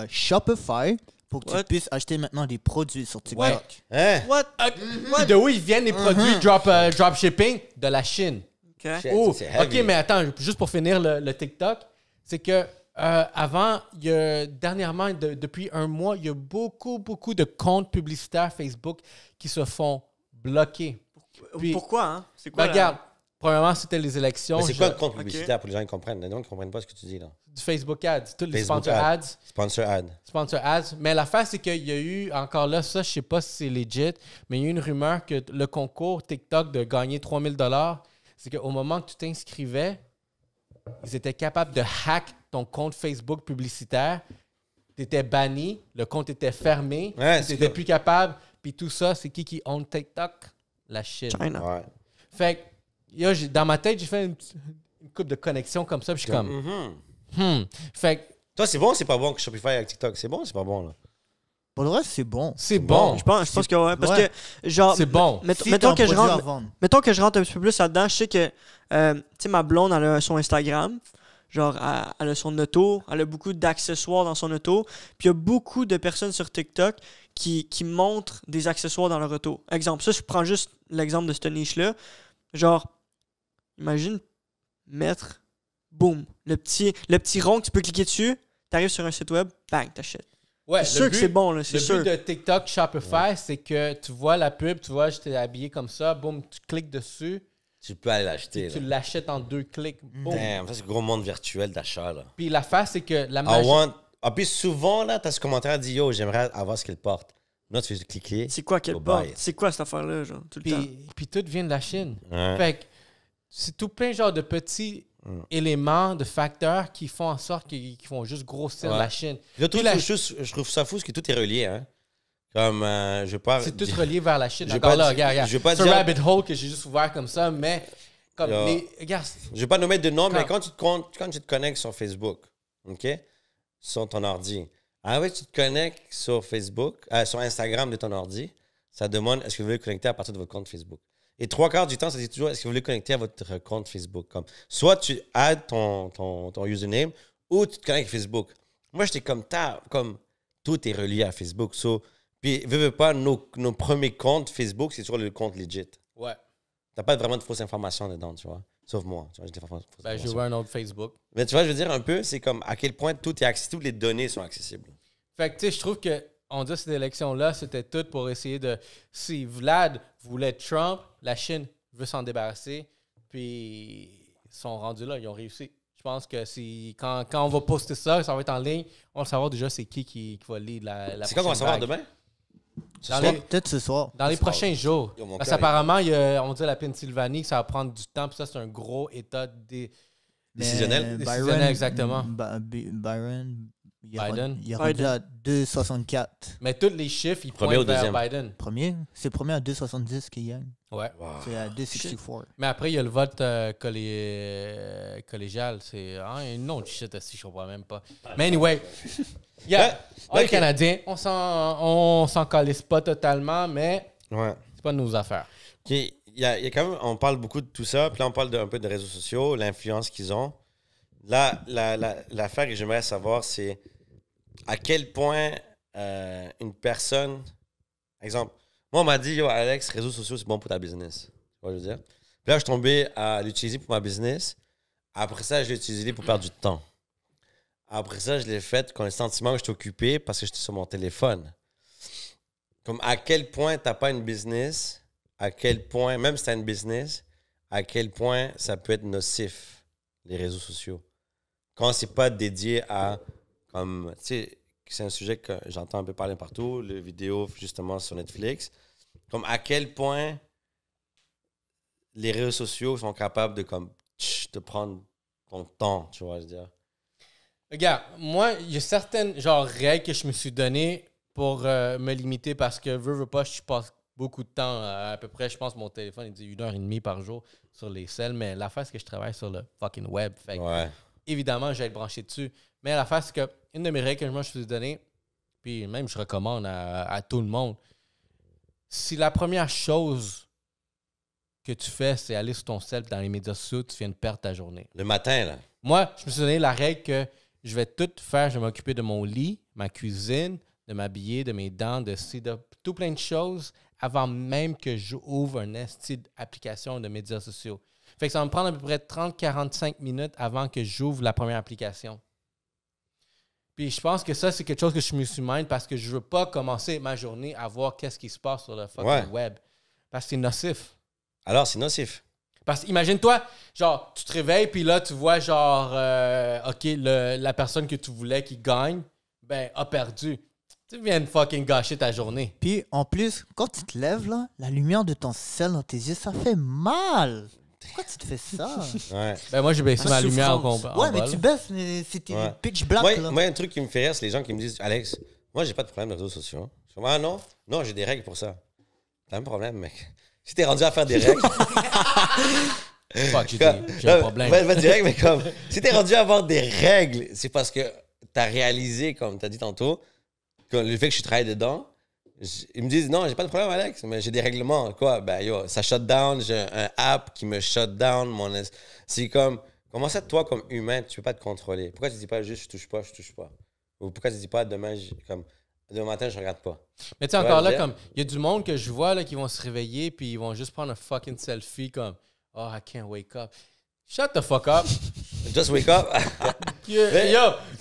Shopify pour que tu puisses acheter maintenant des produits sur TikTok. Ouais. Hein? What? De où ils viennent les produits drop shipping? De la Chine. OK, mais attends, juste pour finir le TikTok, c'est que avant, dernièrement, depuis un mois, il y a beaucoup de comptes publicitaires Facebook qui se font bloquer. Pourquoi? Hein? C'est quoi? Regarde, Premièrement, c'était les élections. Mais c'est quoi le compte publicitaire pour les gens qui comprennent? Les gens qui ne comprennent pas ce que tu dis, là. Du Facebook Ads. Tous les Facebook sponsor ads. Sponsor ad. Sponsor ads. Mais l'affaire, c'est qu'il y a eu, encore là, ça, je sais pas si c'est legit, mais il y a eu une rumeur que le concours TikTok de gagner 3000 $, c'est qu'au moment que tu t'inscrivais, ils étaient capables de hack ton compte Facebook publicitaire. Tu étais banni, le compte était fermé, tu n'étais plus capable. Puis tout ça, c'est qui own TikTok? La Chine. China. Ouais. Fait que, dans ma tête, j'ai fait une couple de connexions comme ça, puis je suis comme... Fait que... Toi, c'est bon ou c'est pas bon que Shopify avec TikTok? C'est bon ou c'est pas bon, là? Pour le reste, c'est bon. C'est bon. Je pense que ouais, parce que genre c'est bon. Mettons que je rentre un petit peu plus là-dedans, je sais que tu sais ma blonde elle a son Instagram, genre elle a son auto, elle a beaucoup d'accessoires dans son auto, puis il y a beaucoup de personnes sur TikTok qui montrent des accessoires dans leur auto. Exemple, ça je prends juste l'exemple de cette niche là, genre imagine mettre boum, le petit rond que tu peux cliquer dessus, t'arrives sur un site web, bang, t'achètes. Ouais, c'est sûr que c'est bon, là, c'est sûr. Le but de TikTok, Shopify, c'est que tu vois la pub, tu vois, j'étais habillé comme ça, boum, tu cliques dessus. Tu peux aller l'acheter. Tu l'achètes en 2 clics. Boum. Damn, ça, c'est le gros monde virtuel d'achat, là. Puis l'affaire, c'est que la magie... Puis souvent, là, t'as ce commentaire dit « Yo, j'aimerais avoir ce qu'il porte. » Là, tu fais cliquer. C'est quoi qu'elle porte? C'est quoi cette affaire-là, genre, tout le temps? Puis tout vient de la Chine. Ouais. Fait que c'est tout plein genre de petits éléments, de facteurs qui font en sorte qu'ils font juste grossir la Chine. Je trouve ça fou parce que tout est relié, hein. Comme, c'est tout relié vers la Chine. Encore là, regarde. C'est un rabbit hole que j'ai juste ouvert comme ça, mais... Comme regarde. Je vais pas nommer de nom, mais quand tu te connectes sur Facebook, OK, sur ton ordi, tu te connectes sur Facebook, sur Instagram de ton ordi, ça demande est-ce que vous voulez connecter à partir de votre compte Facebook. Et 3/4 du temps, ça dit toujours est-ce que vous voulez connecter à votre compte Facebook. Comme, soit tu adds ton username ou tu te connectes à Facebook. Moi, j'étais comme tout est relié à Facebook. Puis, veux pas, nos premiers comptes Facebook, c'est toujours le compte legit. Ouais. T'as pas vraiment de fausses informations dedans, tu vois. Sauf moi, tu vois, j'ai des fausses informations. J'ai ouvert un autre Facebook. Mais tu vois, je veux dire un peu, c'est comme à quel point tout est accessible, toutes les données sont accessibles. Fait que, tu sais, je trouve que on dit que cette élection-là, c'était tout pour essayer de... Si Vlad voulait Trump, la Chine veut s'en débarrasser, puis ils sont rendus là, ils ont réussi. Je pense que quand on va poster ça, ça va être en ligne, on va savoir déjà c'est qui va lead la c'est quand qu'on va savoir demain? Peut-être ce soir. Dans les prochains jours. Parce qu'apparemment, on dit la Pennsylvanie que ça va prendre du temps, puis ça, c'est un gros état décisionnel. Décisionnel, exactement. Biden, il est Biden. rendu à 2,64. Mais tous les chiffres, ils Premier pointent ou vers deuxième? Biden. C'est premier à 2,70 qui gagne. Ouais. Wow. C'est à 2,64. Mais après, il y a le vote collégial. C'est une autre shit aussi, je comprends même pas. Mais anyway, les Canadiens, on s'en calisse pas totalement, mais c'est pas de nos affaires. Il y a quand même, on parle beaucoup de tout ça, puis là, on parle un peu de réseaux sociaux, l'influence qu'ils ont. Là, l'affaire que j'aimerais savoir, c'est à quel point une personne... Exemple, moi, on m'a dit, yo, Alex, réseaux sociaux, c'est bon pour ta business. Tu vois ce que je veux dire? Puis là, je suis tombé à l'utiliser pour ma business. Après ça, je l'ai utilisé pour perdre du temps. Après ça, je l'ai fait quand le sentiment que j'étais occupé parce que j'étais sur mon téléphone. Comme à quel point tu n'as pas une business, à quel point, même si tu as une business, à quel point ça peut être nocif, les réseaux sociaux. Quand c'est pas dédié à, comme, tu sais, c'est un sujet que j'entends un peu parler partout, les vidéos justement sur Netflix. Comme à quel point les réseaux sociaux sont capables de comme te prendre ton temps, tu vois, je veux dire. Regarde, moi, il y a certaines règles que je me suis données pour me limiter parce que veux pas, je passe beaucoup de temps, à peu près, je pense mon téléphone, il dit 1h30 par jour sur les selles, mais l'affaire, c'est que je travaille sur le fucking web. Fait que, évidemment, je vais être branché dessus. Mais l'affaire, c'est que une de mes règles que moi, je me suis données, puis même je recommande à tout le monde, si la première chose que tu fais, c'est aller sur ton cell dans les médias sociaux, tu viens de perdre ta journée. Le matin, là. Moi, je me suis donné la règle que je vais tout faire, je vais m'occuper de mon lit, ma cuisine, de m'habiller, de mes dents, de tout plein de choses avant même que j'ouvre un style d'application de médias sociaux. Fait que ça va me prendre à peu près 30-45 minutes avant que j'ouvre la première application. Puis je pense que ça, c'est quelque chose que je me suis mind parce que je veux pas commencer ma journée à voir qu'est-ce qui se passe sur le fucking web. Parce que c'est nocif. Alors, c'est nocif. Parce que imagine-toi, genre, tu te réveilles, puis là, tu vois, genre, OK, la personne que tu voulais qui gagne, ben, a perdu. Tu viens de fucking gâcher ta journée. Puis, en plus, quand tu te lèves, là, la lumière de ton sel dans tes yeux, ça fait mal. Pourquoi tu te fais ça? Ouais. Ben, moi, j'ai baissé ma lumière en Ouais, mais tu baisses, mais c'était pitch black, là. Moi, un truc qui me fait rire, c'est les gens qui me disent, Alex, moi, j'ai pas de problème de réseaux sociaux. Je dis, ah non? Non, j'ai des règles pour ça. T'as un problème, mec. Si t'es rendu à faire des règles... Fuck, j'ai un problème. Pas direct, mais comme, si t'es rendu à avoir des règles, c'est parce que t'as réalisé, comme t'as dit tantôt, que le fait que je travaille dedans, ils me disent, non, j'ai pas de problème, Alex, mais j'ai des règlements. Quoi? Ben, yo, ça shut down, j'ai un app qui me shut down. C'est comme, comment ça, toi, comme humain, tu peux pas te contrôler? Pourquoi tu dis pas juste, je touche pas? Ou pourquoi tu dis pas, demain matin, je regarde pas? Mais tu sais, encore là, comme, il y a du monde que je vois, là, qui vont se réveiller, puis ils vont juste prendre un fucking selfie, comme, oh, I can't wake up. Shut the fuck up. Just wake up. Yo,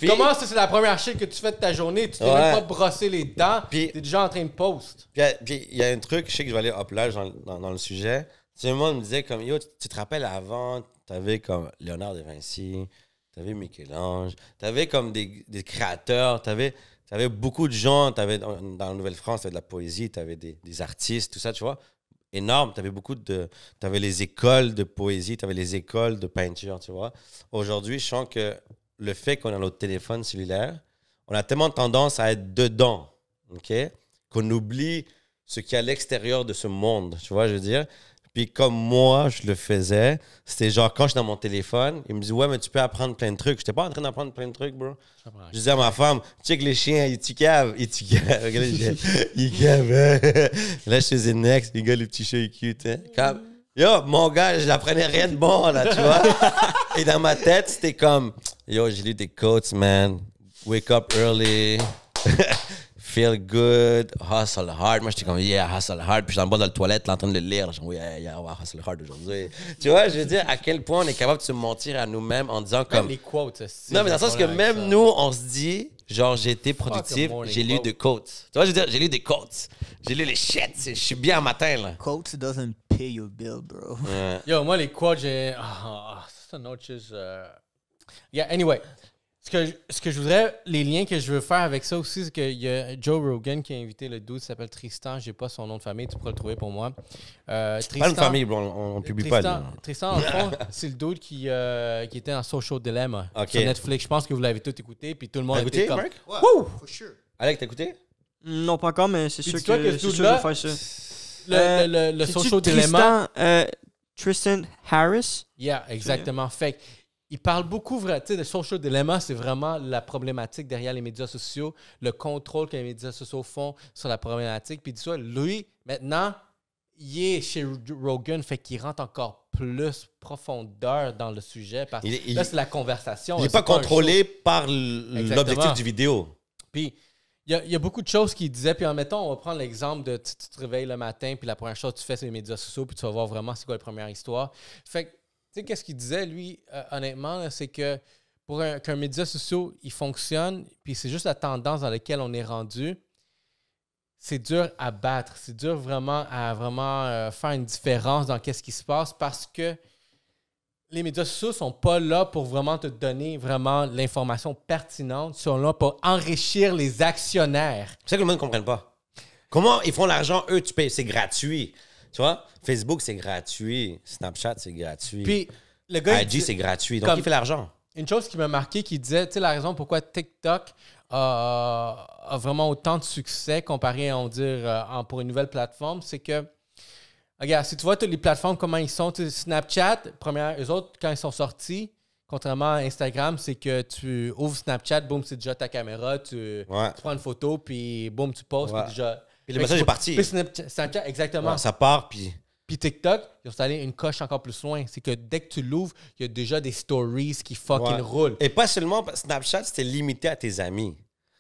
comment ça, c'est la première shit que tu fais de ta journée? Tu t'es même pas brossé les dents, t'es déjà en train de post. Puis il y a un truc, je sais que je vais aller up là dans le sujet. Tout le monde me disait comme, yo, tu te rappelles avant, t'avais comme Léonard de Vinci, t'avais Michel-Ange, t'avais comme des créateurs, t'avais beaucoup de gens, t'avais dans la Nouvelle-France, t'avais de la poésie, t'avais des artistes, tout ça, tu vois. Énorme, t'avais les écoles de poésie, t'avais les écoles de peinture, tu vois. Aujourd'hui, je sens que le fait qu'on a notre téléphone cellulaire, on a tellement tendance à être dedans, OK? Qu'on oublie ce qu'il y a à l'extérieur de ce monde, tu vois, je veux dire. Puis comme moi, je le faisais, c'était genre quand je suis dans mon téléphone, il me dit « Ouais, mais tu peux apprendre plein de trucs. » Je n'étais pas en train d'apprendre plein de trucs, bro. Je disais à ma femme « Check les chiens, ils t'icavent. Ils cavent. Là, je faisais next. Les gars, les petits chats, ils cute. Hein? Comme, yo, mon gars, je n'apprenais rien de bon, là, tu vois. Et dans ma tête, c'était comme « Yo, j'ai lu des quotes, man. Wake up early. » Feel good, hustle hard. Moi, j'étais comme, yeah, hustle hard. Puis, j'en bas dans la toilette, là, en train de le lire. Je dis, yeah, on va hustle hard aujourd'hui. Tu vois, je veux dire, à quel point on est capable de se mentir à nous-mêmes en disant comme. Même les quotes, non, mais dans le sens que même nous, on se dit, genre, j'ai été productif, j'ai lu des quotes. Tu vois, je veux dire, j'ai lu des quotes. J'ai lu les shit. Je suis bien un matin, là. Quotes doesn't pay your bill, bro. Ouais. Yo, moi, les quotes, j'ai. C'est un autre chose. Yeah, anyway. Ce que je voudrais, les liens que je veux faire avec ça aussi, c'est qu'il y a Joe Rogan qui a invité le dude qui s'appelle Tristan. Je n'ai pas son nom de famille, tu pourras le trouver pour moi. Tristan, pas une famille, on ne publie pas. Tristan, en fond, c'est le dude qui était dans Social Dilemma sur Netflix. Je pense que vous l'avez tout écouté, puis tout le monde a écouté, comme... Marc? Ouais, for sure. Alex, t'as écouté? Non, pas encore, mais c'est sûr que je vais faire ça. Le Social Dilemma. Tristan Harris? Yeah, exactement. Fait il parle beaucoup, tu sais, de Social Dilemma, c'est vraiment la problématique derrière les médias sociaux, le contrôle que les médias sociaux font sur la problématique. Puis, dis-toi, lui, maintenant, il est chez Rogan, fait qu'il rentre encore plus profondeur dans le sujet. Parce que là, c'est la conversation. Il n'est pas contrôlé par l'objectif du vidéo. Puis, il y a beaucoup de choses qu'il disait. Puis, mettons, on va prendre l'exemple de tu te réveilles le matin, puis la première chose que tu fais, c'est les médias sociaux, puis tu vas voir vraiment c'est quoi la première histoire. Fait que, tu sais, qu'est-ce qu'il disait, lui, honnêtement, là, c'est que pour qu'un média social, il fonctionne, puis c'est juste la tendance dans laquelle on est rendu, c'est dur à battre. C'est dur vraiment à faire une différence dans qu'est-ce qui se passe parce que les médias sociaux ne sont pas là pour vraiment te donner vraiment l'information pertinente. Ils sont là pour enrichir les actionnaires. C'est ça que le monde ne comprenne pas. Comment ils font l'argent, eux, tu payes, c'est gratuit. Tu vois, Facebook, c'est gratuit. Snapchat, c'est gratuit. Puis, le gars, IG, c'est gratuit. Donc, il fait l'argent. Une chose qui m'a marqué, qui disait, tu sais, la raison pourquoi TikTok a vraiment autant de succès comparé, on va dire, pour une nouvelle plateforme, c'est que, regarde, si tu vois toutes les plateformes, comment ils sont, Snapchat, eux autres, quand ils sont sortis, contrairement à Instagram, c'est que tu ouvres Snapchat, boum, c'est déjà ta caméra, tu prends une photo, puis boum, tu postes, puis déjà... Puis le message est parti. Puis Snapchat, exactement. Ouais, ça part, puis... Puis TikTok, ils ont allé une coche encore plus loin. C'est que dès que tu l'ouvres, il y a déjà des stories qui fucking roulent. Et pas seulement, Snapchat, c'était limité à tes amis.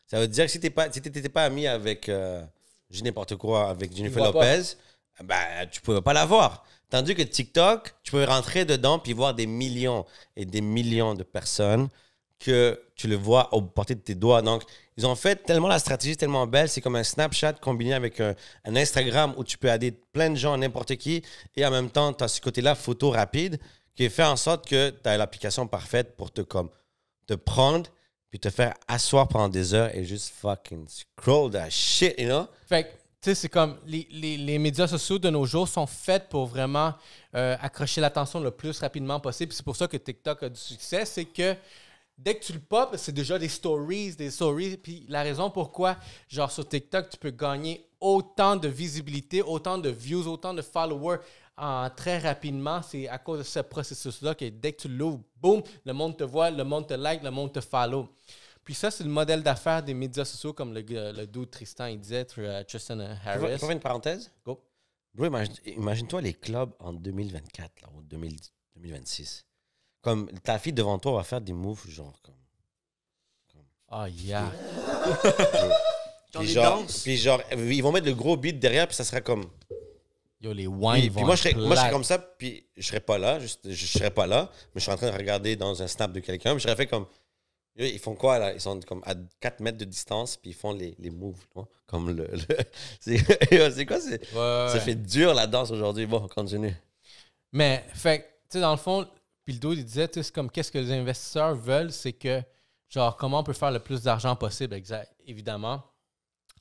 Ça veut dire que si tu n'étais pas ami avec, je dis n'importe quoi, avec Jennifer Lopez, ben, tu ne pouvais pas la voir. Tandis que TikTok, tu peux rentrer dedans puis voir des millions et des millions de personnes que tu le vois au portée de tes doigts. Donc, ils ont fait tellement la stratégie tellement belle. C'est comme un Snapchat combiné avec un Instagram où tu peux aider plein de gens, n'importe qui. Et en même temps, tu as ce côté-là, photo rapide, qui fait en sorte que tu as l'application parfaite pour te prendre puis te faire asseoir pendant des heures et juste fucking scroll that shit, you know? Fait que, tu sais, c'est comme les médias sociaux de nos jours sont faits pour vraiment accrocher l'attention le plus rapidement possible. Puis c'est pour ça que TikTok a du succès. C'est que dès que tu le popes, c'est déjà des stories. Puis la raison pourquoi, genre sur TikTok, tu peux gagner autant de visibilité, autant de views, autant de followers très rapidement, c'est à cause de ce processus-là que dès que tu l'ouvres, boum, le monde te voit, le monde te like, le monde te follow. Puis ça, c'est le modèle d'affaires des médias sociaux, comme le dude Tristan, il disait, Tristan Harris. Je peux faire une parenthèse? Go. Bro, imagine-toi les clubs en 2024 là, ou 2026. Comme ta fille devant toi va faire des moves genre comme... Oh yeah. Puis genre, ils vont mettre le gros beat derrière, puis ça sera comme... Yo, les wines puis moi, je serais comme ça, puis je serais pas là, je serais pas là, mais je suis en train de regarder dans un snap de quelqu'un, puis je serais fait comme... Yo, ils font quoi, là? Ils sont comme à 4 mètres de distance, puis ils font les moves, tu vois? Comme c'est quoi? Ça fait dur, la danse, aujourd'hui. Bon, on continue. Mais, fait tu sais, dans le fond, puis le dude, il disait, tu sais, c'est comme qu'est-ce que les investisseurs veulent, c'est que, genre, comment on peut faire le plus d'argent possible, évidemment,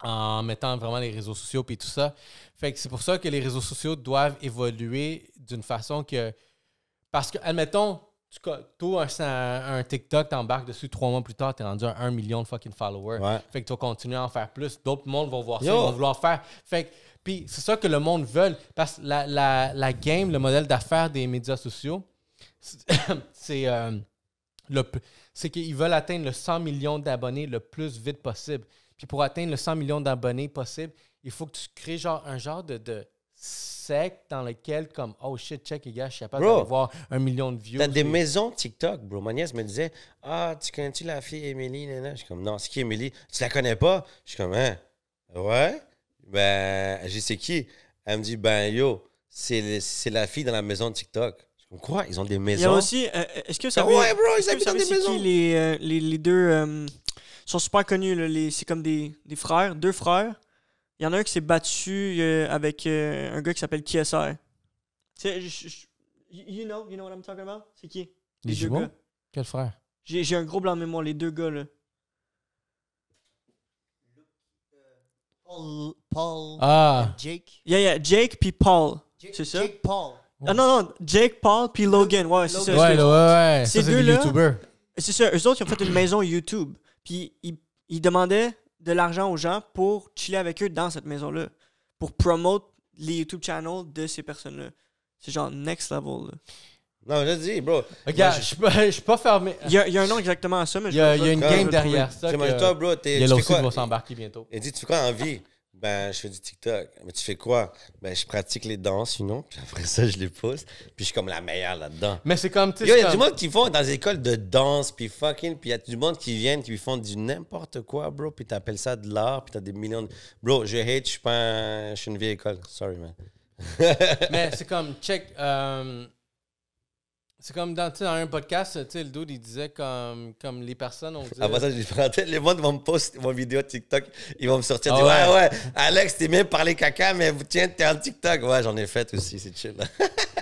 en mettant vraiment les réseaux sociaux puis tout ça. Fait que c'est pour ça que les réseaux sociaux doivent évoluer d'une façon que... Parce que, admettons, tu as un TikTok, t'embarques dessus 3 mois plus tard, t'es rendu à 1 million de fucking followers. Ouais. Fait que tu vas continuer à en faire plus. D'autres mondes vont voir ça, ils vont vouloir faire. Fait que, puis c'est ça que le monde veut. Parce que la game, le modèle d'affaires des médias sociaux, c'est qu'ils veulent atteindre le 100 millions d'abonnés le plus vite possible. Puis pour atteindre le 100 millions d'abonnés possible, il faut que tu crées un genre de secte dans lequel, comme, oh shit, check les gars, je suis capable d'avoir 1 million de views. T'as des maisons TikTok, bro. Ma nièce me disait, tu connais-tu la fille Émilie? Je suis comme, non, c'est qui Émilie? Tu la connais pas? Je suis comme, hein? Ouais? Ben, je sais qui? Elle me dit, ben yo, c'est la fille dans la maison de TikTok. Je suis comme, quoi? Ils ont des maisons? Il y a aussi, est-ce que ça ouais, bro, ils habitent dans des maisons. Les deux sont super connus, là, c'est comme des frères, 2 frères. Il y en a un qui s'est battu avec un gars qui s'appelle KSR. You know what I'm talking about? C'est qui? Les jumeaux? Quel frère? J'ai un gros blanc de mémoire, les 2 gars, là. Paul Jake. Yeah, Jake puis Paul. C'est ça? Jake Paul. Ah non, Jake, Paul puis Logan. Ouais, c'est ça. Ouais. Ces ça, c'est des YouTubers. C'est ça. Eux autres, ils ont fait une maison YouTube. Puis ils demandaient de l'argent aux gens pour chiller avec eux dans cette maison-là. Pour promote les YouTube channels de ces personnes-là. C'est genre next level, là. Non, je dis, bro. Regarde, je suis pas fermé. Il y a un nom exactement à ça, mais il y a une game derrière ça. Toi, bro, il y a aussi qui va s'embarquer bientôt. Il dit, tu fais quoi en vie? Ben, je fais du TikTok. Mais tu fais quoi? Ben, je pratique les danses, sinon. Puis après ça, je les pousse. Puis je suis comme la meilleure là-dedans. Mais c'est comme, tu sais. Il y a du monde qui font dans les écoles de danse, puis fucking. Puis il y a du monde qui viennent, qui font du n'importe quoi, bro. Puis t'appelles ça de l'art, puis t'as des millions de. Bro, je hate, je suis une vieille école. Sorry, man. Mais c'est comme, check. C'est comme dans un podcast, tu sais, le dude, il disait comme les personnes ont dit... Avant ça, je lui prends les gens vont me poster mon vidéo TikTok, ils vont me sortir, ouais, Alex, t'es même parlé caca, mais tiens, t'es en TikTok. Ouais, j'en ai fait aussi, c'est chill.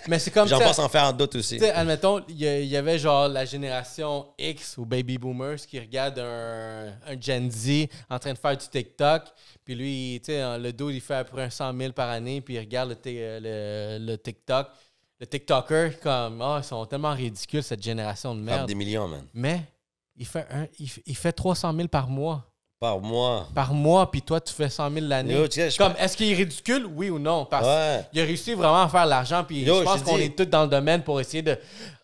Mais c'est comme j'en pense en faire d'autres aussi. Tu sais, admettons, il y avait genre la génération X ou Baby Boomers qui regarde un Gen Z en train de faire du TikTok, puis lui, tu sais, le dude, il fait à peu près 100 000 par année, puis il regarde le TikTok. Le TikToker, comme, ils sont tellement ridicules, cette génération de merde. Des millions, man. Mais il fait 300 000 par mois. Par mois. Par mois, puis toi, tu fais 100 000 l'année. Comme, est-ce qu'il est ridicule? Oui ou non? Parce qu'il a réussi vraiment à faire de l'argent, puis je pense qu'on est tous dans le domaine pour essayer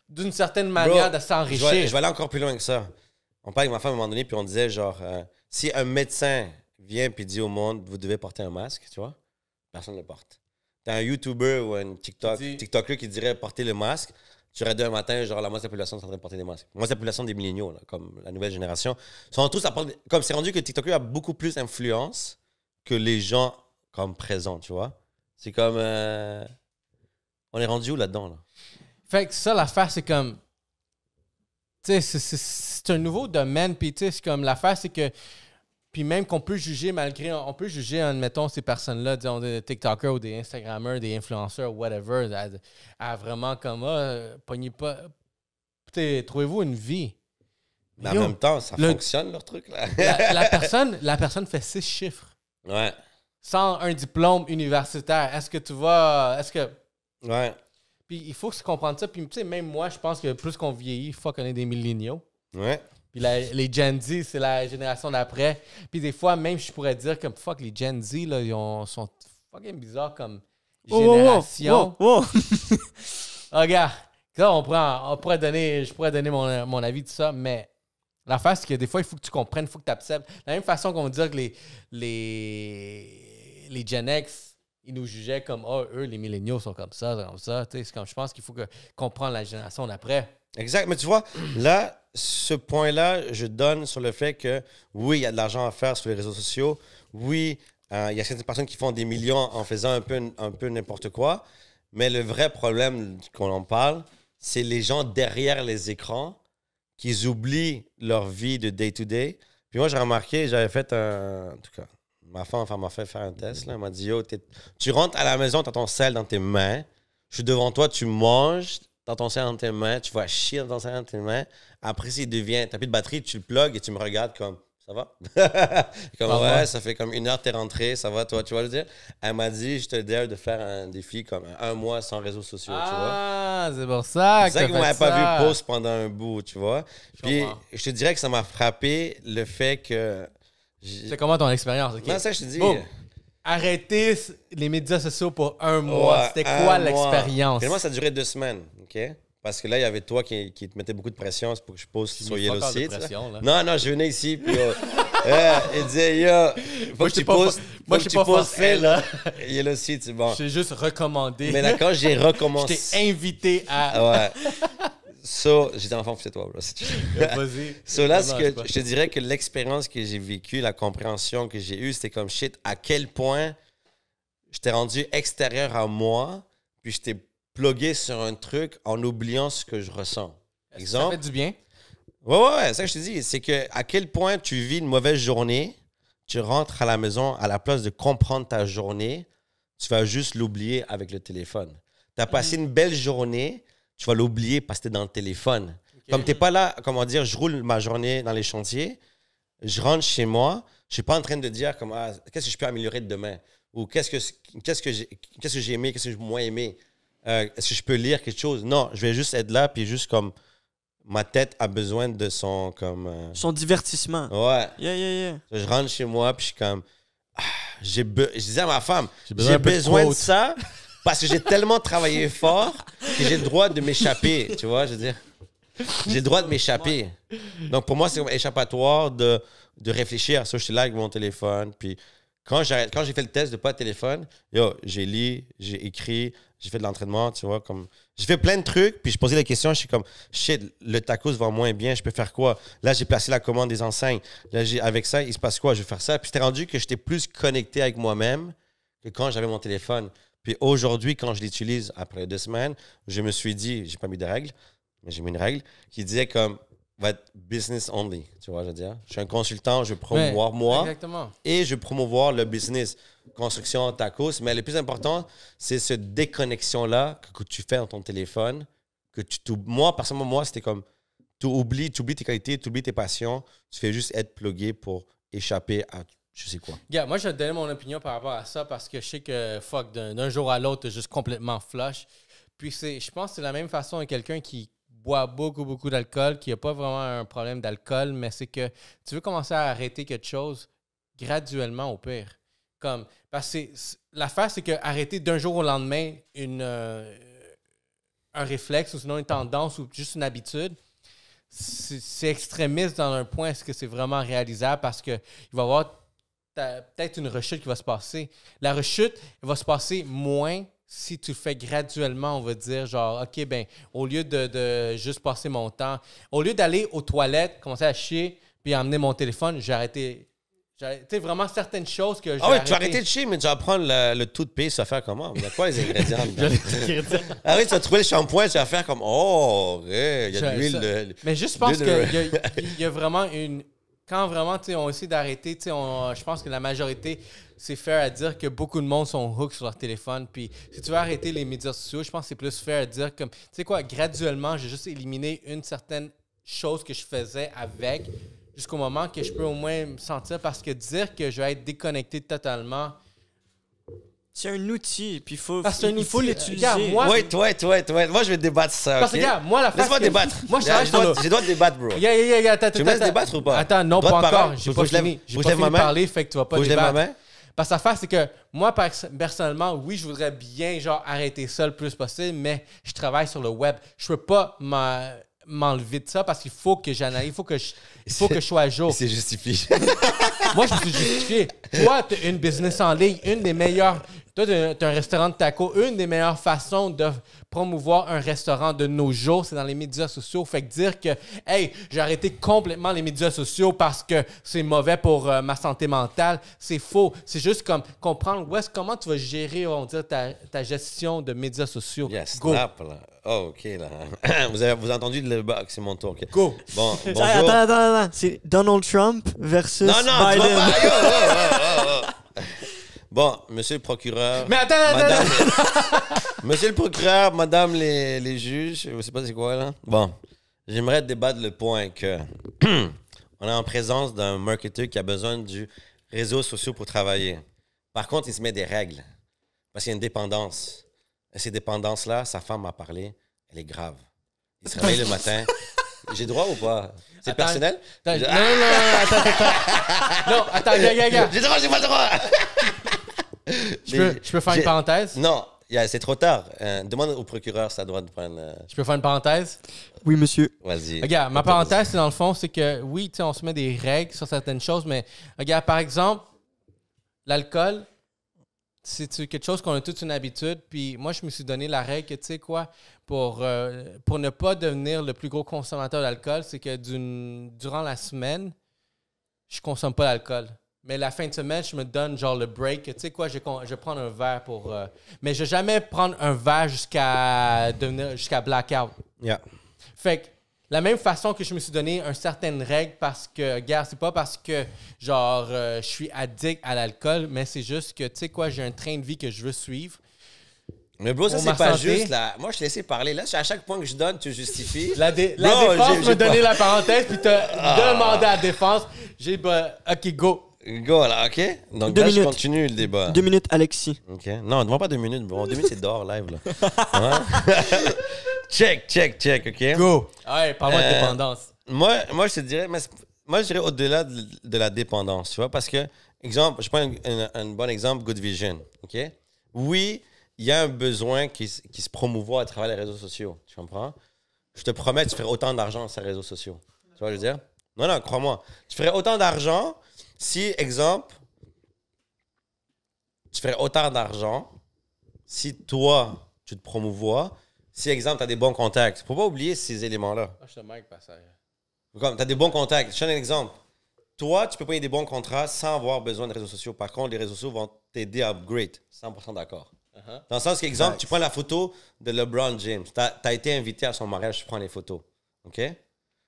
d'une certaine manière de s'enrichir. Je vais aller encore plus loin que ça. On parlait avec ma femme à un moment donné, puis on disait, genre, si un médecin vient puis dit au monde, vous devez porter un masque, tu vois, personne ne le porte. T'as un YouTuber ou un TikToker qui dirait porter le masque, tu aurais dit un matin, genre la moitié de la population est en train de porter des masques. La moitié de la population des milléniaux, là, comme la nouvelle génération, sont tous à porter. Comme c'est rendu que TikToker a beaucoup plus d'influence que les gens comme présents, tu vois. C'est comme. On est rendu où là-dedans, là? Fait que ça, l'affaire, c'est comme. Tu sais, c'est un nouveau domaine, puis tu sais, c'est comme l'affaire, c'est que Puis même qu'on peut juger, on peut juger, admettons, ces personnes-là, disons, des TikTokers ou des Instagrammeurs, des influenceurs, whatever, à vraiment comme, pognez pas. Trouvez-vous une vie. Mais en même temps, ça fonctionne, leur truc, là. la personne fait 6 chiffres. Ouais. Sans un diplôme universitaire. Est-ce que tu vas... Ouais. Puis il faut se comprendre ça. Puis tu sais, même moi, je pense que plus qu'on vieillit, on est des milléniaux. Ouais. Puis les Gen Z, c'est la génération d'après. Puis des fois, même, je pourrais dire comme, les Gen Z, là, sont fucking bizarres comme génération. Regarde, là, je pourrais donner mon avis de ça, mais l'affaire, c'est que des fois, il faut que tu comprennes, il faut que tu acceptes. De la même façon qu'on dit que les Gen X, ils nous jugeaient comme, eux, les milléniaux sont comme ça. C'est comme, je pense qu'il faut comprendre la génération d'après. Exact. Mais tu vois, là, ce point-là, je donne sur le fait que, oui, il y a de l'argent à faire sur les réseaux sociaux. Oui, il y a certaines personnes qui font des millions en faisant un peu n'importe quoi. Mais le vrai problème qu'on en parle, c'est les gens derrière les écrans qui oublient leur vie de day-to-day. Puis moi, j'ai remarqué, j'avais fait en tout cas, ma femme m'a fait faire un test. Là. Elle m'a dit, yo, tu rentres à la maison, tu as ton sel dans tes mains. Je suis devant toi, tu manges dans ton sel dans tes mains. Tu vas chier dans ton sel dans tes mains. Après, s'il devient, tu n'as plus de batterie, tu le plugues et tu me regardes comme, ça va? Comme, ouais, ça fait comme 1 heure, t'es rentré, ça va, toi, tu vois le dire? Elle m'a dit, je te dare de faire un défi comme 1 mois sans réseaux sociaux, tu vois? Ah, c'est pour ça que c'est ça que vous m'avez pas vu post pendant un bout, tu vois? Puis, je te dirais que ça m'a frappé le fait que... C'est comment ton expérience? Okay. Non, ça, je te dis... Arrêter les médias sociaux pour 1 mois. C'était quoi l'expérience? Finalement, ça a duré 2 semaines, OK? Parce que là, il y avait toi qui te mettais beaucoup de pression pour que je poste sur Yellow Seat. Non, je venais ici, puis il disait, yo, faut que tu postes. Moi, je suis pas forcé, là. Yellow Seat, c'est bon. J'ai juste recommandé. Mais là, quand j'ai recommencé... Je t'ai invité à... Ouais. J'étais enfant, c'est toi. Vas-y. Là, je te dirais que l'expérience que j'ai vécue, la compréhension que j'ai eue, c'était comme shit, à quel point j'étais rendu extérieur à moi, puis j'étais plugué sur un truc en oubliant ce que je ressens. Exemple. Ça fait du bien? Ouais, c'est ça que je te dis. C'est que à quel point tu vis une mauvaise journée, tu rentres à la maison, à la place de comprendre ta journée, tu vas juste l'oublier avec le téléphone. Tu as passé une belle journée, tu vas l'oublier parce que tu es dans le téléphone. Okay. Comme tu n'es pas là, comment dire, je roule ma journée dans les chantiers, je rentre chez moi, je ne suis pas en train de dire comme, qu'est-ce que je peux améliorer demain? Ou qu'est-ce que j'ai aimé, qu'est-ce que j'ai moins aimé? Est-ce que je peux lire quelque chose? Non, je vais juste être là, puis juste comme ma tête a besoin de son son divertissement. Ouais. Yeah. Je rentre chez moi, puis je suis comme... je disais à ma femme, j'ai besoin de ça parce que j'ai tellement travaillé fort que j'ai le droit de m'échapper, tu vois, je veux dire. J'ai le droit de m'échapper. Donc, pour moi, c'est comme échappatoire de réfléchir. Ça, je suis là avec mon téléphone, puis... Quand j'ai fait le test de pas de téléphone, j'ai lu, j'ai écrit, j'ai fait de l'entraînement, tu vois, comme... J'ai fait plein de trucs, puis je posais la question, je suis comme, shit, le tacos va moins bien, je peux faire quoi? Là, j'ai placé la commande des enseignes. Là, avec ça, il se passe quoi? Je vais faire ça. Puis c'était rendu que j'étais plus connecté avec moi-même que quand j'avais mon téléphone. Puis aujourd'hui, quand je l'utilise après 2 semaines, je me suis dit, j'ai pas mis de règle, mais j'ai mis une règle qui disait comme, va être business only, tu vois, je veux dire. Je suis un consultant, je veux promouvoir moi exactement. Et je veux promouvoir le business, construction, tacos. Mais le plus important, c'est cette déconnexion-là que tu fais dans ton téléphone. Moi, personnellement, c'était comme, tu oublies tes qualités, tu oublies tes passions, tu fais juste être plugué pour échapper à je sais quoi. Moi, je vais te donner mon opinion par rapport à ça parce que je sais que, d'un jour à l'autre, tu es juste complètement flush. Puis je pense que c'est la même façon avec quelqu'un qui boit beaucoup d'alcool, qui n'a pas vraiment un problème d'alcool, mais c'est que tu veux commencer à arrêter quelque chose graduellement au pire. Parce que l'affaire, c'est qu'arrêter d'un jour au lendemain un réflexe ou sinon une tendance ou juste une habitude, c'est extrémiste dans un point. Est-ce que c'est vraiment réalisable? Parce qu'il va y avoir peut-être une rechute qui va se passer. La rechute va se passer moins si tu le fais graduellement, on va dire, genre, OK, ben, au lieu de juste passer mon temps, au lieu d'aller aux toilettes, commencer à chier, puis emmener mon téléphone, j'ai arrêté. Tu sais, vraiment certaines choses que j'ai arrêté. Tu vas arrêter de chier, mais tu vas prendre le toothpaste, ça va faire comment? Il y a quoi les ingrédients? Ah oui, tu vas trouver le shampoing, tu vas faire comme, il y a de l'huile. Mais juste pense qu'il y a vraiment une quand vraiment, on essaie d'arrêter, je pense que la majorité, c'est fair à dire que beaucoup de monde sont hooked sur leur téléphone. Puis si tu veux arrêter les médias sociaux, je pense que c'est plus fair à dire comme, tu sais quoi, graduellement, j'ai juste éliminé une certaine chose que je faisais avec jusqu'au moment que je peux au moins me sentir, parce que dire que je vais être déconnecté totalement... C'est un outil, puis il faut l'utiliser. Regarde, moi, Wait. Moi, je vais débattre ça, parce que, OK? regarde, moi, la Laisse-moi débattre. Moi, je travaille sur le... Je dois débattre, bro. Attends, Tu me laisses débattre ou pas? Attends, non, Droit pas de parole? encore. J'ai Faut pas que je lève- fini. J'ai faut que pas je lève fini de ma main? parler, fait que tu vas pas Faut que je lève ma débattre. main? Parce que l'affaire, c'est que moi, personnellement, oui, je voudrais bien genre arrêter ça le plus possible, mais je travaille sur le web. Je peux pas m'enlever de ça parce qu'il faut que j'analyse, il faut que je sois à jour. C'est justifié. Moi, je me suis justifié. Toi, tu as une business en ligne, une des meilleures. Toi, tu as un restaurant de tacos. Une des meilleures façons de promouvoir un restaurant de nos jours, c'est dans les médias sociaux. Fait que dire que, hey, j'ai arrêté complètement les médias sociaux parce que c'est mauvais pour ma santé mentale, c'est faux. C'est juste comme comprendre comment tu vas gérer, on va dire, ta gestion de médias sociaux. Yes, Go. snap, là. Oh, OK, là. Vous avez entendu le bug, c'est mon tour. OK. Go. Bon, Hey, bonjour. attends. C'est Donald Trump versus Non, tu vas Biden. pas. Yo. Bon, monsieur le procureur. Mais attends. Monsieur le procureur, madame les juges, je sais pas c'est quoi, là. Bon, j'aimerais débattre le point que on est en présence d'un marketeur qui a besoin du réseau social pour travailler. Par contre, il se met des règles parce qu'il y a une dépendance. Et ces dépendances-là, sa femme m'a parlé, elle est grave. Il se réveille le matin. J'ai droit ou pas? C'est Attends, personnel? Non, attends. Non, attends, gars. J'ai droit, j'ai pas le droit! Je peux faire une parenthèse? Non, c'est trop tard. Demande au procureur ça doit prendre. Je peux faire une parenthèse? Oui, monsieur. Vas-y. Regarde, ma parenthèse, c'est dans le fond, c'est que oui, on se met des règles sur certaines choses, mais regarde, par exemple, l'alcool, c'est quelque chose qu'on a toute une habitude. Puis moi, je me suis donné la règle que, tu sais quoi, pour ne pas devenir le plus gros consommateur d'alcool, c'est que durant la semaine, je consomme pas d'alcool. Mais la fin de semaine, je me donne genre le break. Tu sais quoi, je vais prendre un verre pour... mais je vais jamais prendre un verre jusqu'à blackout. Yeah. Fait que la même façon que je me suis donné une certaine règle parce que, gars, c'est pas parce que, genre, je suis addict à l'alcool, mais c'est juste que, tu sais quoi, j'ai un train de vie que je veux suivre. Mais bro, ça, Pour c'est ma pas OK. juste là. Moi, je te laissais parler. Là, à chaque point que je donne, tu justifies. La Bro, défense j'ai m'a donné pas- la parenthèse, puis t'as demandé à la défense. J'ai OK, go. Go, là, OK? Donc, 2 là, je minutes. continue le débat. 2 minutes, Alexis. OK? Non, demande pas 2 minutes, bro. 2 minutes, c'est dehors, live, là. Hein? check, OK? Go. Ouais, parle-moi de Euh, dépendance. Moi, je te dirais, moi, je dirais au-delà de la dépendance, tu vois, parce que, exemple, je prends un bon exemple, Good Vision, OK? Oui, il y a un besoin qui se promouvoit à travers les réseaux sociaux, tu comprends? Je te promets, tu ferais autant d'argent sur les réseaux sociaux. Tu vois, je veux dire? Non, crois-moi. Tu ferais autant d'argent si, exemple, tu ferais autant d'argent si toi, tu te promouvois, si, exemple, tu as des bons contacts. Faut pas oublier ces éléments-là. Je te manque, passage. Comme tu as des bons contacts. Je te donne un exemple. Toi, tu peux payer des bons contrats sans avoir besoin de réseaux sociaux. Par contre, les réseaux sociaux vont t'aider à upgrade. 100% d'accord. Dans le sens qu'exemple, tu prends la photo de LeBron James. Tu as été invité à son mariage, tu prends les photos. OK?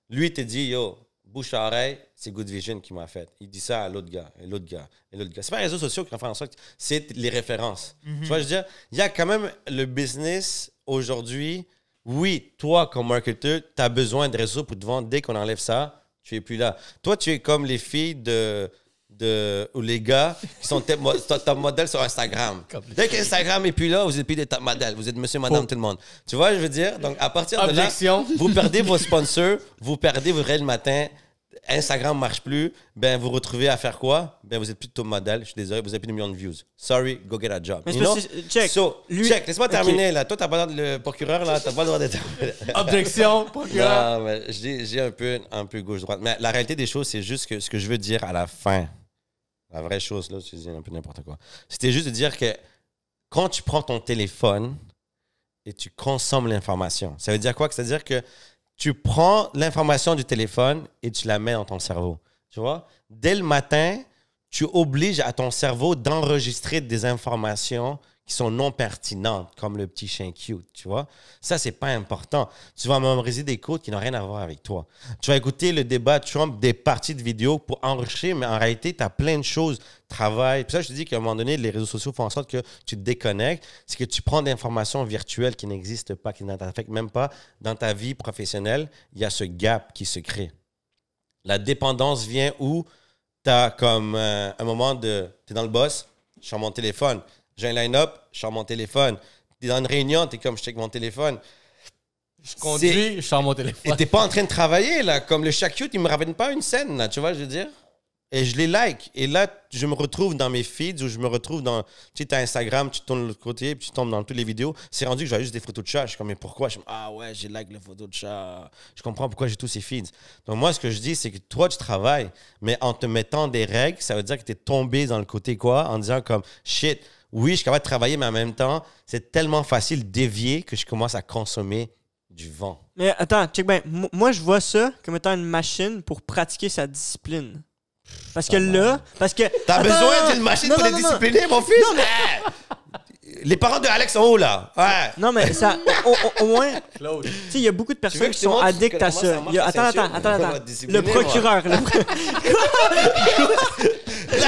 Lui, il te dit, yo, bouche à oreille, c'est Good Vision qui m'a fait. Il dit ça à l'autre gars, et l'autre gars, et l'autre gars. C'est pas les réseaux sociaux qui vont faire en sorte, c'est les références. Tu vois, je veux dire, il y a quand même le business aujourd'hui. Oui, toi, comme marketeur, tu as besoin de réseaux pour te vendre. Dès qu'on enlève ça, tu es plus là. Toi, tu es comme les filles ou les gars qui sont top modèles sur Instagram. Dès qu'Instagram est plus là, vous êtes plus des top modèles. Vous êtes monsieur, madame, tout le monde. Tu vois, je veux dire? Donc, à partir de là, Objection. vous perdez vos sponsors, vous perdez vos réels le matin. Instagram ne marche plus. Ben, vous retrouvez à faire quoi? Ben, vous êtes plus de top modèle. Je suis désolé, vous avez plus de millions de views. Sorry, go get a job. Mais You know? check. So, Lui- check. Laisse-moi Ok. terminer, là. Toi, t'as pas le droit le procureur, là. T'as pas le droit d'être... Objection, procureur. Non, mais j'ai un peu gauche-droite. Mais la réalité des choses, c'est juste que ce que je veux dire à la fin, la vraie chose, là, tu dis un peu n'importe quoi. C'était juste de dire que quand tu prends ton téléphone et tu consommes l'information, ça veut dire quoi? C'est-à-dire que tu prends l'information du téléphone et tu la mets dans ton cerveau. Tu vois? Dès le matin, tu obliges à ton cerveau d'enregistrer des informations qui sont non pertinentes, comme le petit chien cute, tu vois. Ça, c'est pas important. Tu vas mémoriser des codes qui n'ont rien à voir avec toi. Tu vas écouter le débat Trump des parties de vidéos pour enrichir, mais en réalité, tu as plein de choses, travail. Puis ça, je te dis qu'à un moment donné, les réseaux sociaux font en sorte que tu te déconnectes. C'est que tu prends des informations virtuelles qui n'existent pas, qui ne t'affectent même pas. Dans ta vie professionnelle, il y a ce gap qui se crée. La dépendance vient où tu as comme un moment de... Tu es dans le boss, je suis sur mon téléphone. J'ai un line-up, je suis sur mon téléphone. Tu es dans une réunion, tu es comme je check mon téléphone. Je conduis, je sors mon téléphone. Et tu n'es pas en train de travailler, là. Comme le chat cute, il me ramène pas une scène, là. Tu vois, je veux dire? Et je les like. Et là, je me retrouve dans mes feeds ou je me retrouve dans... Tu sais, tu as Instagram, tu tournes de l'autre côté, puis tu tombes dans toutes les vidéos. C'est rendu que je vois juste des photos de chat. Je suis comme, mais pourquoi? Je suis comme, ah ouais, j'ai like les photos de chat. Je comprends pourquoi j'ai tous ces feeds. Donc moi, ce que je dis, c'est que toi, tu travailles, mais en te mettant des règles, ça veut dire que tu es tombé dans le côté quoi? En disant comme, shit, oui, je suis capable de travailler, mais en même temps, c'est tellement facile de dévier que je commence à consommer du vent. Mais attends, check bien. Moi, je vois ça comme étant une machine pour pratiquer sa discipline. Parce que là, parce que... T'as besoin d'une machine pour te discipliner, mon fils? Non, mais... Les parents de Alex sont où, là? Ouais. Non, mais ça, au moins... Tu sais, il y a beaucoup de personnes qui sont addictes à ça. Attends. Le procureur. Là,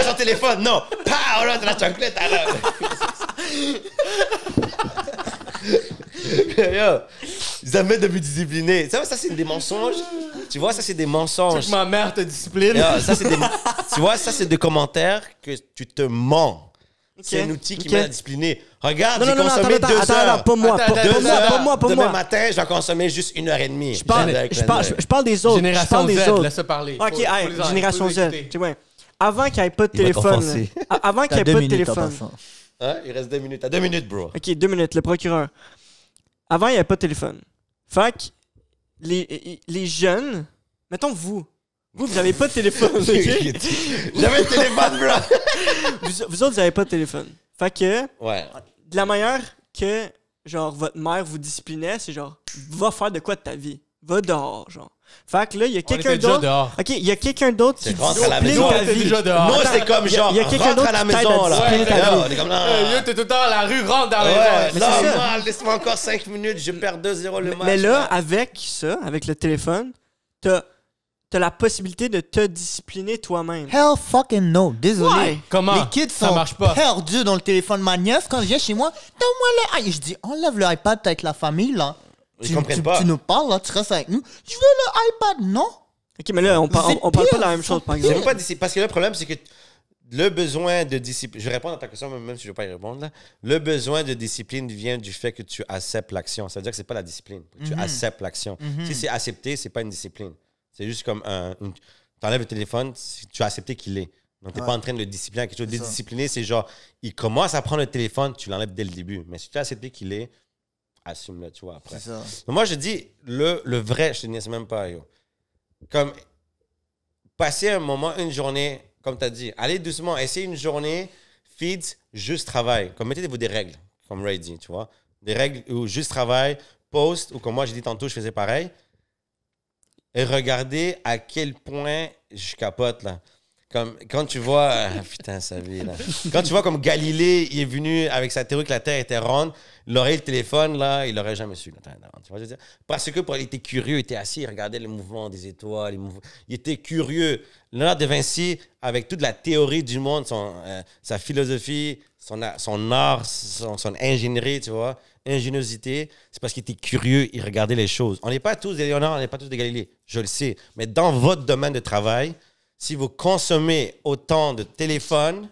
son téléphone, non. Pow, là, de la chocolate, alors. Yo, jamais de me discipliner. Ça, c'est des mensonges. Tu vois, ça, c'est des mensonges. Ma mère te discipline. Yo, ça, c'est des... Tu vois, ça, c'est des commentaires que tu te mens. Okay. C'est un outil qui m'aide à discipliner. Regarde, j'ai consommé 2 heures. Attends, pas moi. Demain matin, je vais consommer juste 1h30. Je parle des autres. Génération Z, laisse parler. OK, Génération Z. Avant qu'il n'y ait pas de téléphone. Avant qu'il n'y ait pas de téléphone. Hein? Il reste 2 minutes. T'as 2 minutes, bro. OK, 2 minutes. Le procureur. Avant, il n'y avait pas de téléphone. Fait que les jeunes... Mettons vous n'avez pas de téléphone. Okay? J'avais le téléphone, bro. vous autres, vous n'avez pas de téléphone. Fait que... Ouais. De la manière que, genre, votre mère vous disciplinait, c'est genre, va faire de quoi de ta vie? Va dehors, genre. Fait que là, il y a quelqu'un d'autre. OK, il y a quelqu'un d'autre qui discipline ta vie. Nous, c'est comme genre, rentre à la maison, là. On est comme là. T'es tout le temps à la rue, rentre dans la maison. Normal, laisse-moi encore 5 minutes, je perds 2-0 le match. Mais là, avec ça, avec le téléphone, t'as la possibilité de te discipliner toi-même. Hell fucking no. Désolé. Ouais. Comment? Les kids ça sont marche pas. perdus dans le téléphone. Ma nièce, quand je viens chez moi, donne-moi le... Je dis, enlève le iPad avec la famille, là. Ils comprennent pas. Tu nous parles, là, tu restes avec nous. Je veux le iPad, non? OK, mais là, on parle pas de la même chose, par exemple. C'est pas parce que le problème, c'est que le besoin de discipline... Je vais répondre à ta question, même si je ne veux pas y répondre. Là. Le besoin de discipline vient du fait que tu acceptes l'action. Ça veut dire que ce n'est pas la discipline. Tu acceptes l'action. Si c'est accepté, ce n'est pas une discipline. C'est juste comme tu enlèves le téléphone, tu as accepté qu'il est. Donc, tu n'es pas en train de le discipliner à quelque chose. Discipliner, c'est genre, il commence à prendre le téléphone, tu l'enlèves dès le début. Mais si tu as accepté qu'il est, assume-le, tu vois, après. C'est ça. Donc, moi, je dis, le vrai, je te dis même pas, yo. Comme, passer un moment, une journée, comme tu as dit, allez doucement, essayez une journée, feeds, juste travail. Comme, mettez-vous des règles, comme Ray dit, tu vois. Des règles où juste travail, post, ou comme moi, j'ai dit tantôt, je faisais pareil. Et regardez à quel point je capote, là. Comme quand tu vois... putain, sa vie, là. Quand tu vois comme Galilée, il est venu avec sa théorie que la Terre était ronde, il aurait eu le téléphone, là, il l'aurait jamais su. Tu vois, je veux dire? Parce que il était curieux, il était assis, il regardait les mouvements des étoiles, il était curieux. Léonard de Vinci, avec toute la théorie du monde, sa philosophie, son art, son ingénierie, tu vois, ingéniosité, c'est parce qu'il était curieux, il regardait les choses. On n'est pas tous des Léonard, on n'est pas tous des Galilée, je le sais. Mais dans votre domaine de travail, si vous consommez autant de téléphones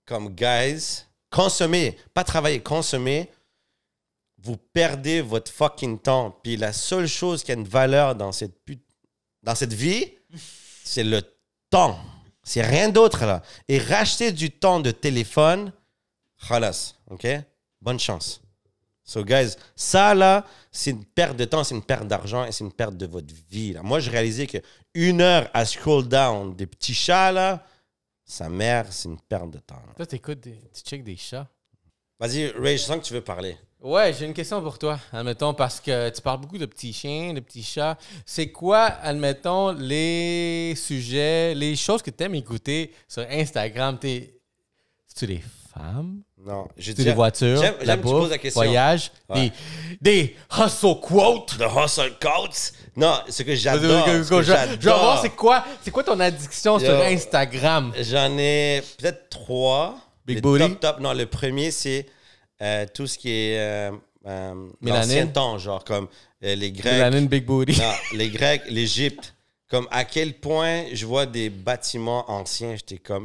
comme guys, consommez, pas travailler, consommez, vous perdez votre fucking temps. Puis la seule chose qui a une valeur dans cette vie, c'est le temps. C'est rien d'autre, là. Et racheter du temps de téléphone, khalas, OK? Bonne chance. So, guys, ça, là, c'est une perte de temps, c'est une perte d'argent et c'est une perte de votre vie, là. Moi, j'ai réalisé que 1 heure à scroll down des petits chats, là, sa mère, c'est une perte de temps. Là. Toi, tu checkes des chats. Vas-y, Ray, je sens que tu veux parler. Ouais, j'ai une question pour toi, admettons, parce que tu parles beaucoup de petits chiens, de petits chats. C'est quoi, admettons, les sujets, les choses que tu aimes écouter sur Instagram? C'est-tu des femmes Non. Je C'est des voitures, j'aime la que tu poses bouffe, la question. voyage, Ouais. des hustle quotes. The hustle quotes. Non, ce que j'adore. Je veux voir, c'est quoi ton addiction sur Yo. Instagram? J'en ai peut-être 3. Big Le booty? top. Non, le premier, c'est tout ce qui est Mélanine? l'ancien temps, genre comme les Grecs. Mélanine Big Booty. Non, les Grecs, l'Égypte. Comme à quel point je vois des bâtiments anciens,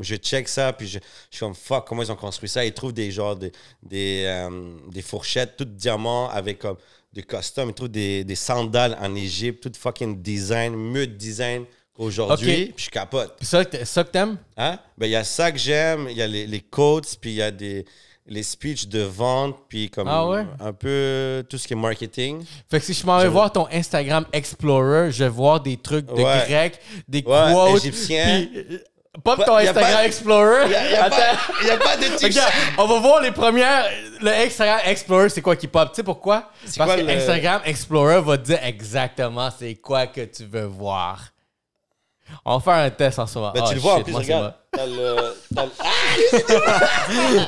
je check ça, puis je suis comme fuck, comment ils ont construit ça. Ils trouvent des fourchettes, toutes diamants avec comme des costumes. Ils trouvent des sandales en Égypte, tout fucking design, mieux de design qu'aujourd'hui. Ok. Puis je capote. Puis ça que t'aimes? Hein? Ben, il y a ça que j'aime, il y a les quotes, puis il y a les speeches de vente, puis comme un peu tout ce qui est marketing. Fait que si je m'en vais voir ton Instagram Explorer, je vais voir des trucs de grec, des quotes. Égyptiens. Puis, pop ton Instagram Explorer. Il n'y a pas de tips. Regarde, on va voir les premières. Le Instagram Explorer, c'est quoi qui pop? Tu sais pourquoi? Parce quoi que le- Instagram Explorer va te dire exactement c'est quoi que tu veux voir. On va faire un test en ce moment. Ben, Oh, tu le vois, en shit, plus, moi, regarde.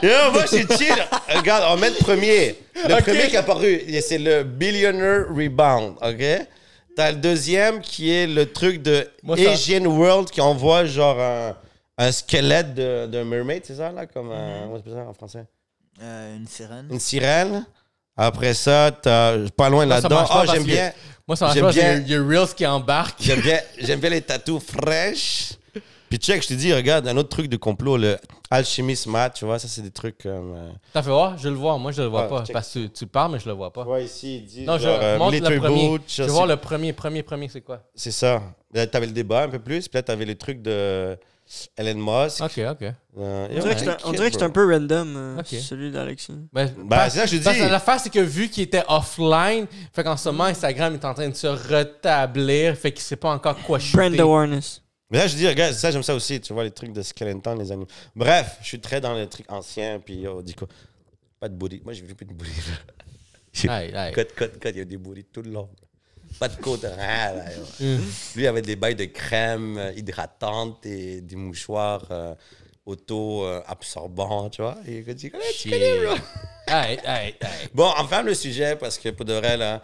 Yo, moi, je suis chill. Regarde, on met le premier. Le premier qui est apparu, c'est le Billionaire Rebound, OK? T'as le deuxième qui est le truc de Moi, ça- Asian World qui envoie genre un squelette d'un mermaid, c'est ça, là? Comme comment c'est ça en français? Une sirène. Une sirène. Après ça, t'as pas loin Moi, ça là-dedans. marche pas Oh, parce j'aime que- bien. Moi, ça marche J'aime pas, bien. c'est your Reels qui embarque. J'aime bien les tatous fraîches. Puis check, je te dis, regarde, un autre truc de complot, le Alchemist Mat, tu vois, ça c'est des trucs comme... T'as fait voir? Je le vois. Moi, je le vois Ouais, pas. check. Parce que tu parles, mais je le vois pas. Ouais, ici, il dit Non, genre, je montre military le premier. boot, Je vais voir le premier, c'est quoi? C'est ça. Là, t'avais le débat un peu plus, puis là, t'avais le truc de Elon Musk. OK. Euh, On dirait que c'est un peu random, Ok. celui d'Alexis. Ben, Ben, c'est ça que je te parce dis. que l'affaire, c'est que vu qu'il était offline, fait qu'en ce moment, Instagram est en train de se rétablir, fait qu'il sait pas encore quoi Brand shooter. awareness. Mais là, je dis, regarde, ça, j'aime ça aussi, tu vois, les trucs de skeleton, les animaux. Bref, je suis très dans les trucs anciens, puis on dit quoi? Pas de booty. Moi, j'ai vu plus de booty. Aïe. Cut, il y a des booty tout le long. Pas de côte. Lui, il avait des bails de crème hydratante et des mouchoirs auto-absorbants, tu vois. Et il dit, tu connais, bro. Aïe. Bon, on ferme le sujet parce que pour de vrai, là,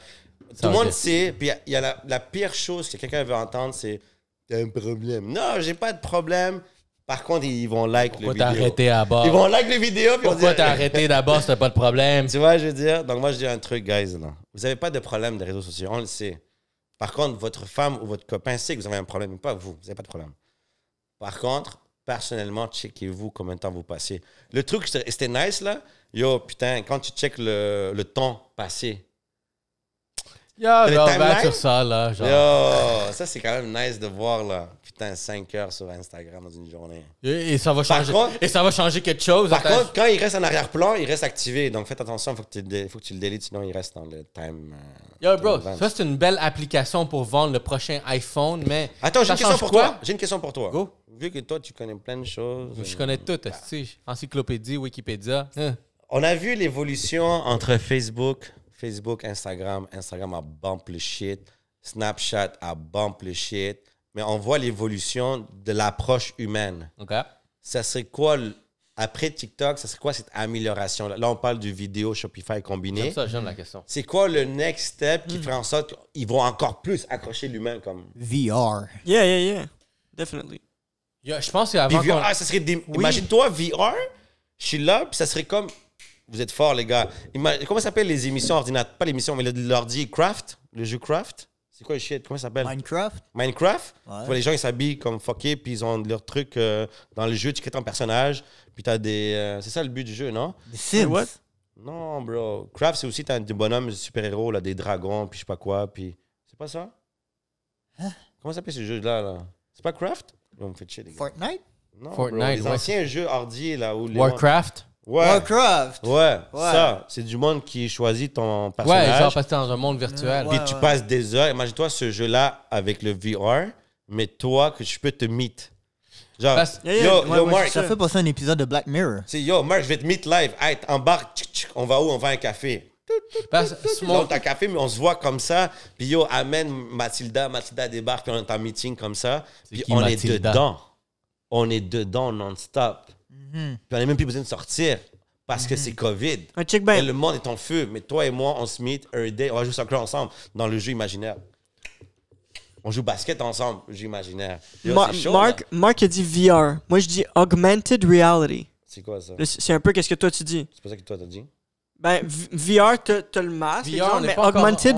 tout le monde sait. Puis il y a la pire chose que quelqu'un veut entendre, c'est t'as un problème. Non, j'ai pas de problème. Par contre, ils vont like le Pourquoi vidéo. t'as arrêté à bord? Ils vont like le vidéo. Puis on Pourquoi dit- t'as arrêté d'abord si t'as pas de problème? Tu vois, je veux dire. Donc, moi, je dis un truc, guys. Là. Vous n'avez pas de problème des réseaux sociaux, on le sait. Par contre, votre femme ou votre copain sait que vous avez un problème, mais pas vous. Vous n'avez pas de problème. Par contre, personnellement, checkez-vous combien de temps vous passez. Le truc, c'était nice, là. Yo, putain, quand tu checkes le temps passé. Yo, ben, on va timelines? sur ça, là. Genre. Yo, ça, c'est quand même nice de voir, là. Putain, 5 heures sur Instagram dans une journée. Et ça va changer. contre- Et ça va changer quelque chose. Par Attends. contre, quand il reste en arrière-plan, il reste activé. Donc, faites attention, il faut que tu le délites, sinon il reste dans le time. Yo, bro, time advance. ça, c'est une belle application pour vendre le prochain iPhone, mais. Attends, j'ai ça une question change pour quoi? toi. J'ai une question pour toi. Go. Vu que toi, tu connais plein de choses. Je connais tout, esti. Encyclopédie, Wikipédia. Hein. On a vu l'évolution entre Facebook, Instagram. Instagram a bump le shit. Snapchat a bump le shit. Mais on voit l'évolution de l'approche humaine. OK. Ça serait quoi, après TikTok, ça serait quoi cette amélioration? Là, on parle du vidéo Shopify combiné. J'aime ça, j'aime la question. C'est quoi le next step qui ferait en sorte qu'ils vont encore plus accrocher l'humain comme... VR. Yeah. Definitely. Yo, je pense Puis qu'avant. VR, ça serait imagine-toi VR, je suis là, puis ça serait comme... Vous êtes forts, les gars. Comment ça s'appelle les émissions ordinateurs? Pas l'émission, mais l'ordi Craft, le jeu Craft. C'est quoi le shit? Comment ça s'appelle? Minecraft. Minecraft. Ouais. Tu vois, les gens, ils s'habillent comme fuckés, puis ils ont leur truc dans le jeu, tu crées ton personnage, puis t'as des... c'est ça le but du jeu, non? The Sims. What? Non, bro. Craft, c'est aussi, t'as des bonhommes super-héros, là, des dragons, puis je sais pas quoi, puis... C'est pas ça? Hein? Comment ça s'appelle ce jeu-là, là? C'est pas Craft? On me fait chier, les gars. Fortnite? Non, Fortnite, bro, les ouais. anciens jeux ordi, là, où... Warcraft. Ouais. Warcraft. Ouais, Ouais. ça. C'est du monde qui choisit ton Ouais, personnage. genre parce que t'es dans un monde virtuel. Puis Ouais, tu ouais. passes des heures. Imagine-toi ce jeu-là avec le VR, mais toi, que je peux te meet. Genre, Parce- yo, Mark, Ça fait passer un épisode de Black Mirror. c'est yo, Mark, je vais te meet live. Hey, embarque, on va où? On va à un café. Parce que ce Là, on monde- est à un café, mais on se voit comme ça. Puis yo, amène Mathilda débarque, puis on est en meeting comme ça. Puis qui, on Mathilda? est dedans. On est dedans non-stop. Mhm. Puis on n'a même plus besoin de sortir. parce que c'est COVID. Check bien. Et le monde est en feu. Mais toi et moi, on se meet every day. On va jouer soccer ensemble dans le jeu imaginaire. On joue basket ensemble, jeu imaginaire. Yo, c'est chaud, Marc a dit VR. Moi, je dis Augmented Reality. C'est quoi ça? C'est un peu qu'est-ce que toi, tu dis. C'est pas ça que toi, t'as dit? Ben, VR, t'as le masque, VR, exemple, on est mais pas encore- Augmented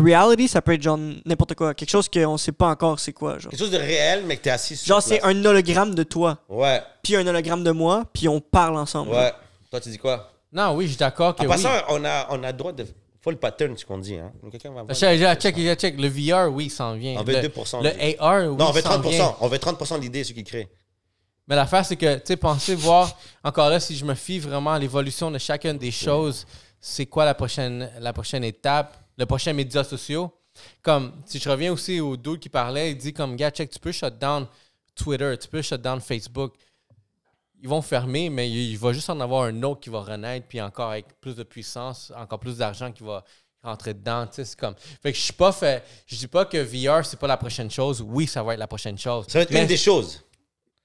Reality, ça peut être genre n'importe quoi. Quelque chose qu'on sait pas encore c'est quoi. Genre, Quelque chose de réel, mais que t'es assis sur genre place. c'est un hologramme de toi, Ouais, puis un hologramme de moi, puis on parle ensemble. ouais. Toi, tu dis quoi? Non, oui, je suis d'accord que En oui. passant, on a le droit de... Faut le pattern, ce qu'on dit, hein. Quelqu'un va voir. Check. Le VR, oui, ça en vient. On veut 2%. Le AR, oui, Non, on veut ça en 30%. vient. On veut 30% de l'idée, ceux qui créent. Mais l'affaire, c'est que, tu sais, pensez voir, encore là, si je me fie vraiment à l'évolution de chacune des choses, c'est quoi la prochaine étape, le prochain média social. Comme, si je reviens aussi au dude qui parlait, il dit comme, gars, check, tu peux shut down Twitter, tu peux shut down Facebook. Ils vont fermer, mais il va juste en avoir un autre qui va renaître, puis encore avec plus de puissance, encore plus d'argent qui va rentrer dedans. Tu sais, c'est comme... Fait que je dis pas que VR, c'est pas la prochaine chose. Oui, ça va être la prochaine chose. Ça va être une des choses.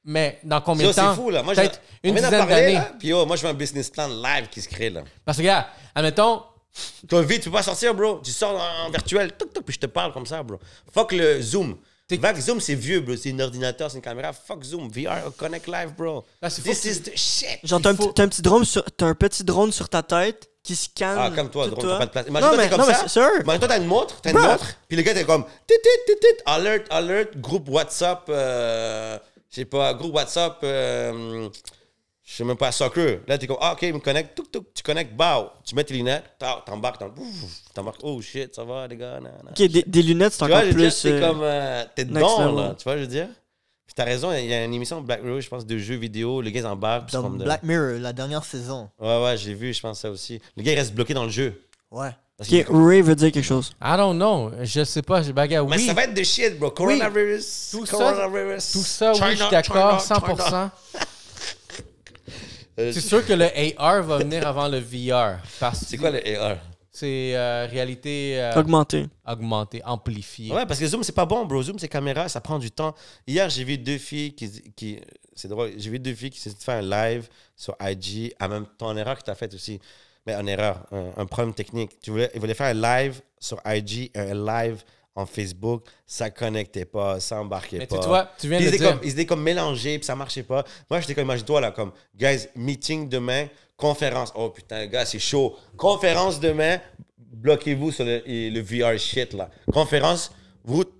Mais dans combien de Ça, temps? c'est fou, là. Moi, Peut-être on une vient d'en dizaine parler, d'années. là, puis yo, moi, je veux un business plan live qui se crée, là. Parce que, regarde, admettons, Toi, vite, tu peux pas sortir, bro. Tu sors en virtuel, toc, toc, puis je te parle comme ça, bro. Fuck le Zoom. Vague Zoom, c'est vieux, bro. C'est un ordinateur, c'est une caméra. Fuck Zoom. VR, Connect Live, bro. là, c'est This fou. is the shit. Genre t'as un petit drone t'as un petit drone sur ta tête qui scanne. Ah, comme toi, tout drone, toi. t'as pas de place. Non Imagine-toi, mais t'es non comme mais ça. c'est sûr. Imagine-toi, t'as une montre, puis le gars, t'es comme alert, alert, groupe WhatsApp, je sais pas, groupe WhatsApp, je sais même pas, soccer. Là, t'es comme, ah, ok, il me connecte, tu connectes, bow, tu mets tes lunettes, t'embarques, oh shit, ça va, les gars, Ok, des lunettes c'est Tu vois, encore je veux dire, plus. c'est comme, t'es next dedans, level. là, tu vois, je veux dire. Puis t'as raison, il y a une émission de Black Mirror, je pense, de jeux vidéo, le gars, il embarque, puis c'est Dans comme Black Mirror, la dernière saison. Ouais, j'ai vu, je pense ça aussi. Le gars, il reste bloqué dans le jeu. Ouais. Parce qu'il est Ok, comme- Ray veut dire quelque chose. I don't know. Je sais pas. Bagarre, Mais oui. ça va être de shit, bro. Coronavirus. Tout ça, Coronavirus. Tout ça, oui, je suis China, d'accord, China, 100%. China. C'est sûr que le AR va venir avant le VR. Parce que C'est quoi le AR? c'est réalité Augmenté. augmentée, amplifiée. Ouais, parce que Zoom, c'est pas bon, bro. Zoom, c'est caméra, ça prend du temps. Hier, j'ai vu deux filles qui c'est drôle, j'ai vu deux filles qui s'est fait un live sur IG, à même ton erreur que tu as faite aussi. Mais en erreur, un problème technique. Ils voulaient faire un live sur IG, un live en Facebook, ça connectait pas, ça embarquait Mais pas. tu vois, tu viens Puis de ils dire. étaient comme mélangés, puis ça marchait pas. Moi, j'étais comme, imagine-toi là, comme, guys, meeting demain, conférence. Oh putain, gars, c'est chaud. Conférence demain, bloquez-vous sur le VR shit là. Conférence, vous, tu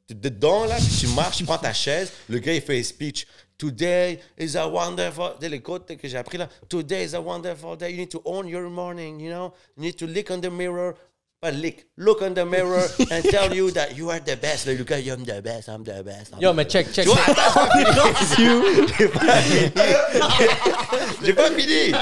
es dedans là, puis tu marches, tu prends ta chaise, le gars il fait un speech. Today is a wonderful. Les côtes que j'ai appris là. Today is a wonderful day. You need to own your morning, you know. You need to look in the mirror. Pas look in the mirror and tell you that you are the best. Le gars, I'm the best, I'm the best. Yo, mais check. Tu vois, attends, j'ai pas fini.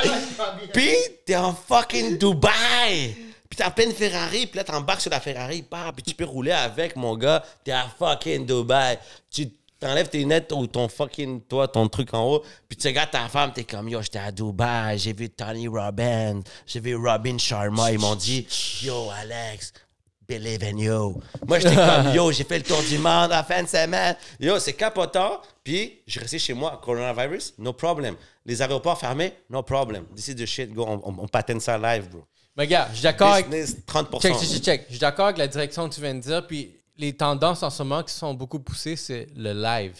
Puis, t'es en fucking Dubaï. Puis t'as plein de Ferrari. Puis là, t'embarques sur la Ferrari. Puis tu peux rouler avec, mon gars. T'es à fucking Dubaï. Tu t'enlèves tes lunettes ou ton fucking, toi, ton truc en haut. Puis tu regardes ta femme. T'es comme, yo, j'étais à Dubaï. J'ai vu Tony Robbins. J'ai vu Robin Sharma. Ils m'ont dit, yo, Alex, believe in you. Moi, j'étais comme, yo, j'ai fait le tour du monde à la fin de semaine. Yo, c'est capotant. Puis, je restais chez moi. Coronavirus, no problem. Les aéroports fermés, no problem. This is the shit, go. On patine ça live, bro. Mais gars, je suis d'accord avec. Business, 30%. Check. Je suis d'accord avec la direction que tu viens de dire. Puis les tendances en ce moment qui sont beaucoup poussées, c'est le live.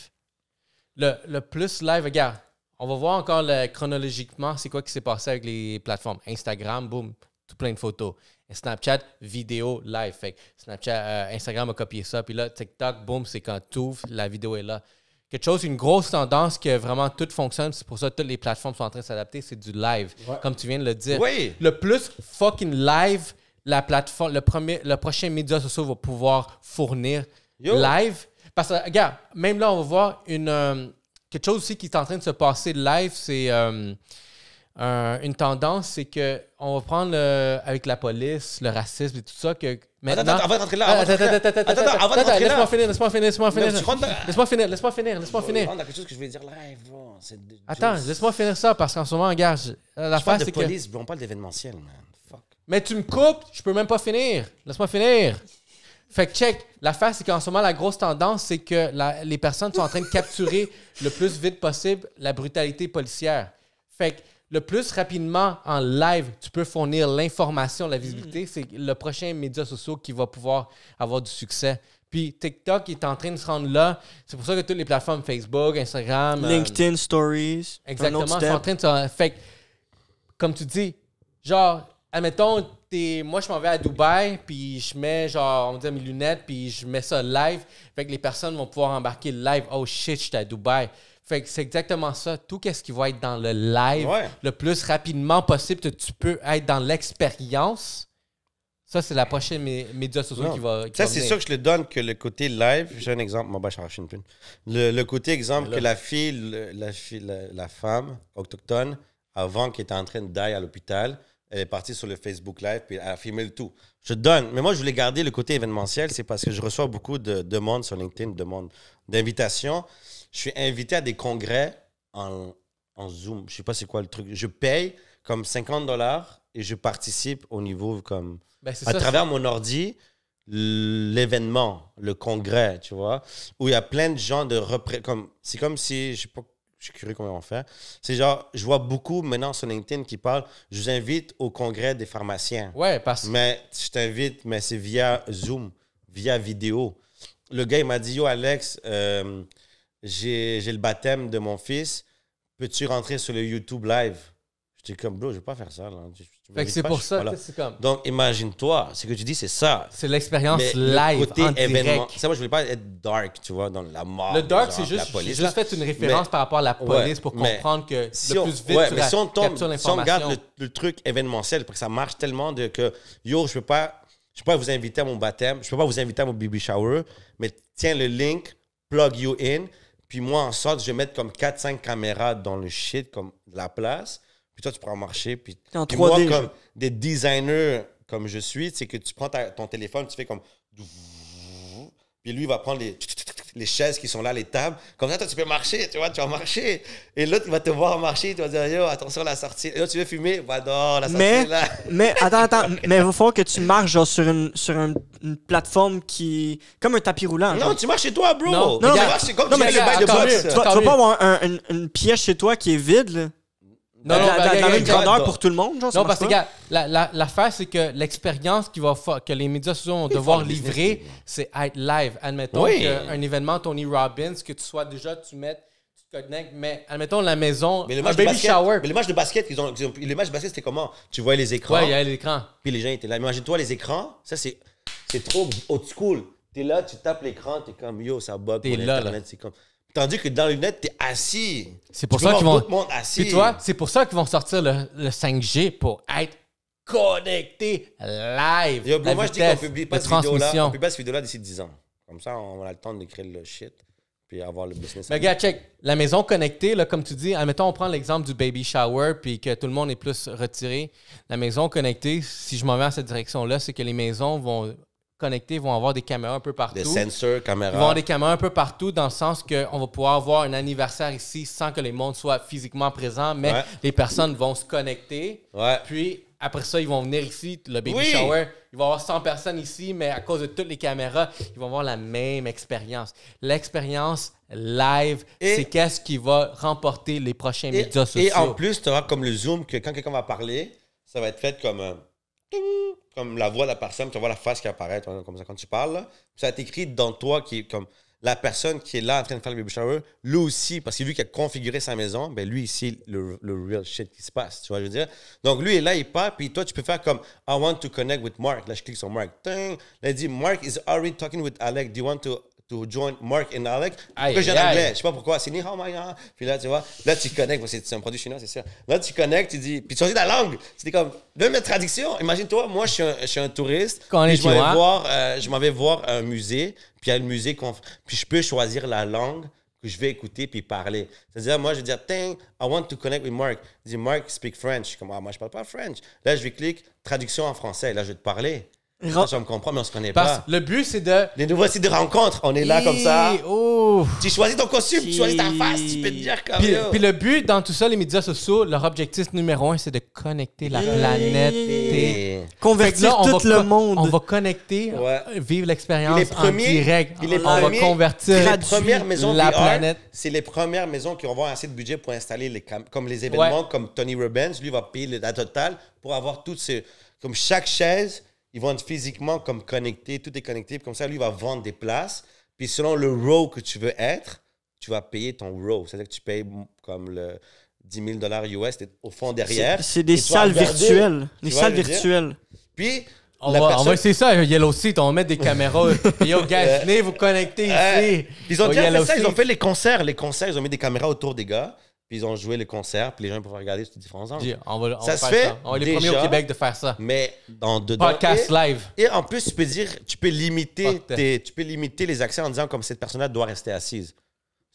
Le plus live, regarde, on va voir encore chronologiquement c'est quoi qui s'est passé avec les plateformes. Instagram, boum, tout plein de photos. Et Snapchat, vidéo, live. Fait que Snapchat, Instagram a copié ça. Puis là, TikTok, boum, c'est quand tu ouvres, la vidéo est là. Quelque chose, une grosse tendance que vraiment tout fonctionne, c'est pour ça que toutes les plateformes sont en train de s'adapter, c'est du live. Ouais. Comme tu viens de le dire. Oui. Le plus fucking live la plateforme, le prochain média social va pouvoir fournir live. Parce que, regarde, même là, on va voir quelque chose aussi qui est en train de se passer live, c'est une tendance, c'est qu'on va prendre avec la police, le racisme et tout ça, que maintenant... Attends, avant d'entrer là. Attends, laisse-moi finir. Laisse-moi finir. On a quelque chose que je voulais dire live, bro. Attends, laisse-moi finir ça, parce qu'en ce moment, regarde, la phase de police, on parle d'événementiel, man. Fuck. Mais tu me coupes, je peux même pas finir. Laisse-moi finir. Fait que check, l'affaire, c'est qu'en ce moment, la grosse tendance, c'est que les personnes sont en train de capturer le plus vite possible la brutalité policière. Fait que le plus rapidement en live, tu peux fournir l'information, la visibilité, c'est le prochain média social qui va pouvoir avoir du succès. Puis TikTok est en train de se rendre là. C'est pour ça que toutes les plateformes Facebook, Instagram... LinkedIn Stories. Exactement, sont en train de se... Fait que, comme tu dis, genre, admettons, moi, je m'en vais à Dubaï, puis je mets, genre, on va dire mes lunettes, puis je mets ça live. Fait que les personnes vont pouvoir embarquer live. Oh shit, j'étais à Dubaï. Fait que c'est exactement ça. Tout ce qui va être dans le live le plus rapidement possible que tu peux être dans l'expérience. Ça, c'est la prochaine média sociaux qui va ça, c'est sûr que je le donne que le côté live... J'ai un exemple. Moi, je suis arraché une pune. Le côté exemple que la femme autochtone, avant qu'elle était en train de die à l'hôpital, elle est partie sur le Facebook Live puis elle a filmé le tout. Je donne. Mais moi, je voulais garder le côté événementiel. C'est parce que je reçois beaucoup de demandes sur LinkedIn, d'invitations. Je suis invité à des congrès en Zoom. Je sais pas c'est quoi le truc. Je paye comme $50 et je participe au niveau comme travers mon ordi, l'événement, le congrès, tu vois, où il y a plein de gens c'est comme si, je sais pas, je suis curieux comment on fait. C'est genre, je vois beaucoup maintenant sur LinkedIn qui parlent, je vous invite au congrès des pharmaciens. Ouais, parce que... Mais je t'invite, mais c'est via Zoom, via vidéo. Le gars, il m'a dit, yo Alex, j'ai le baptême de mon fils. Peux-tu rentrer sur le YouTube Live? J'étais comme, bro, je vais pas faire ça. Là. Fait que c'est pour ça que c'est comme... Donc, imagine-toi, ce que tu dis, c'est ça. C'est l'expérience live, côté en événement. direct. Ça, moi, je voulais pas être dark, tu vois, dans la mort. Le dark, c'est juste, j'ai juste fait une référence par rapport à la police pour comprendre que si le plus vite, mais si on captures l'information. Si on regarde le truc événementiel, parce que ça marche tellement que, yo, je peux pas vous inviter à mon baptême, je peux pas vous inviter à mon baby shower, mais tiens le link, plug you in, puis moi, en sorte, je vais mettre comme 4-5 caméras dans le shit, comme la place. Puis toi, tu pourras marcher. Puis moi, comme des designers comme je suis, c'est que tu prends ton téléphone, tu fais comme... Puis lui, il va prendre les chaises qui sont là, les tables. Comme ça, toi, tu peux marcher, tu vois, tu vas marcher. Et l'autre, il va te voir marcher, tu vas dire, yo, attention à la sortie. Et là, tu veux fumer? Va dehors, la sortie est là. Mais, attends. Mais il va falloir que tu marches genre, sur une plateforme qui... Comme un tapis roulant. Non, genre. tu marches chez toi, bro. Non, tu marches comme tu fais le bail de boxe. Tu vas pas avoir une pièce chez toi qui est vide, là? Non, la même grandeur pour tout le monde, genre, non, parce que, regarde, l'affaire, c'est que l'expérience que les médias sociaux vont devoir livrer, c'est être live. Admettons qu'un événement Tony Robbins, que tu sois déjà, tu te connectes, mais admettons la maison, mais le un baby shower. Mais les matchs de basket, les matchs de basket, c'était comment? Tu voyais les écrans. Ouais, il y avait l'écran. Puis les gens étaient là. Imagine-toi les écrans, ça, c'est trop old school. T'es là, tu tapes l'écran, t'es comme, yo, ça bug. T'es là. C'est comme... Tandis que dans les lunettes, t'es assis. C'est pour ça qu'ils vont. Assis. Puis toi, c'est pour ça qu'ils vont sortir le 5G pour être connecté live. Yo, moi, je dis qu'on publie pas cette vidéo-là. On publie pas cette vidéo-là d'ici 10 ans. Comme ça, on a le temps d'écrire le shit puis avoir le business. Mais regarde, check. La maison connectée, là, comme tu dis, admettons, on prend l'exemple du baby shower puis que tout le monde est plus retiré. La maison connectée, si je m'en vais dans cette direction-là, c'est que les maisons connectés vont avoir des caméras un peu partout. Des sensors, caméras. Ils vont avoir des caméras un peu partout dans le sens qu'on va pouvoir avoir un anniversaire ici sans que les mondes soient physiquement présents, mais les personnes vont se connecter. Ouais. Puis après ça, ils vont venir ici, le baby shower. Il va y avoir 100 personnes ici, mais à cause de toutes les caméras, ils vont avoir la même expérience. L'expérience live, c'est qu'est-ce qui va remporter les prochains médias sociaux. Et en plus, tu auras comme le Zoom que quand quelqu'un va parler, ça va être fait comme la voix de la personne, tu vas voir la face qui apparaît comme ça quand tu parles. Là. Ça va être écrit dans toi qui est comme la personne qui est là en train de faire le baby shower, lui aussi, parce que lui qui a configuré sa maison, ben lui ici, le real shit qui se passe, tu vois, je veux dire. Donc lui est là, il part, puis toi, tu peux faire comme I want to connect with Mark. Là, je clique sur Mark. Là, il dit Mark is already talking with Alec. Do you want to join Mark and Alec? Que j'ai en anglais, je sais pas pourquoi. C'est ni how my puis là, tu vois, là, tu connectes, c'est un produit chinois, c'est ça. Là, tu connectes, tu dis, puis tu choisis la langue. C'était comme, donne ma traduction. Imagine-toi, moi, je suis un touriste, puis je m'en vais voir un musée, puis il y a le musée, puis je peux choisir la langue que je vais écouter puis parler. C'est-à-dire, moi, je vais dire, I want to connect with Mark. Je dis, Mark, speak French. Comme, moi, je parle pas French. Là, je vais cliquer, traduction en français. Là, je vais te parler. Je me comprends, mais on se connaît Parce pas. que le but, c'est de... Les nouveaux sites de rencontres, on est là comme ça. Oh. Tu choisis ton costume, tu choisis ta face, tu peux te dire comme Puis le but, dans tout ça, les médias sociaux, leur objectif numéro 1, c'est de connecter la planète. Convertir tout le monde. On va connecter, vivre l'expérience en direct. Puis les on va convertir les premières maisons la VR, planète. c'est les premières maisons qui vont avoir assez de budget pour installer comme les événements, comme Tony Robbins, lui va payer la totale pour avoir toutes ces... Comme chaque chaise, ils vont être physiquement comme connectés, tout est connecté. Puis comme ça, lui va vendre des places. Puis selon le row que tu veux être, tu vas payer ton row. C'est-à-dire que tu payes comme le 10 000 US au fond derrière. C'est des salles virtuelles. Des salles virtuelles. Puis... On va essayer ça, Yellow Seat, on va mettre des caméras. Yo, guys, venez vous connecter ici. Ils ont déjà fait ça, ils ont fait les concerts. Les concerts, ils ont mis des caméras autour des gars. Puis ils ont joué les concerts, puis les gens peuvent regarder sur différents angles. Ça se fait. On est les premiers au Québec de faire ça. Mais dedans. Podcast live. Et en plus, tu peux limiter les accès en disant comme cette personne-là doit rester assise.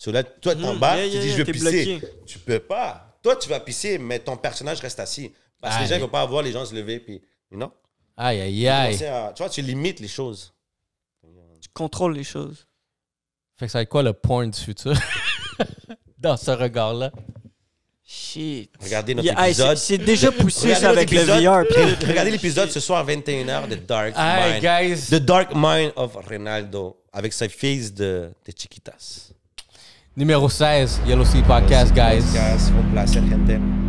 Là, toi, t'en bas, tu dis je veux pisser. Tu peux pas. Toi, tu vas pisser, mais ton personnage reste assis. Parce que les gens ne vont pas voir les gens se lever, puis, you know? Aïe, aïe, aïe. Tu vois, tu limites les choses. Tu contrôles les choses. Fait que ça va être quoi le point du futur? Dans ce regard-là. Shit. Regardez notre épisode. C'est déjà poussé ça avec le VR. Regardez l'épisode ce soir à 21h de Dark Mind. Guys. The Dark Mind of Ronaldo avec sa fils de Chiquitas. Numéro 16, Yellow Sea Podcast, guys. Un placer, gente.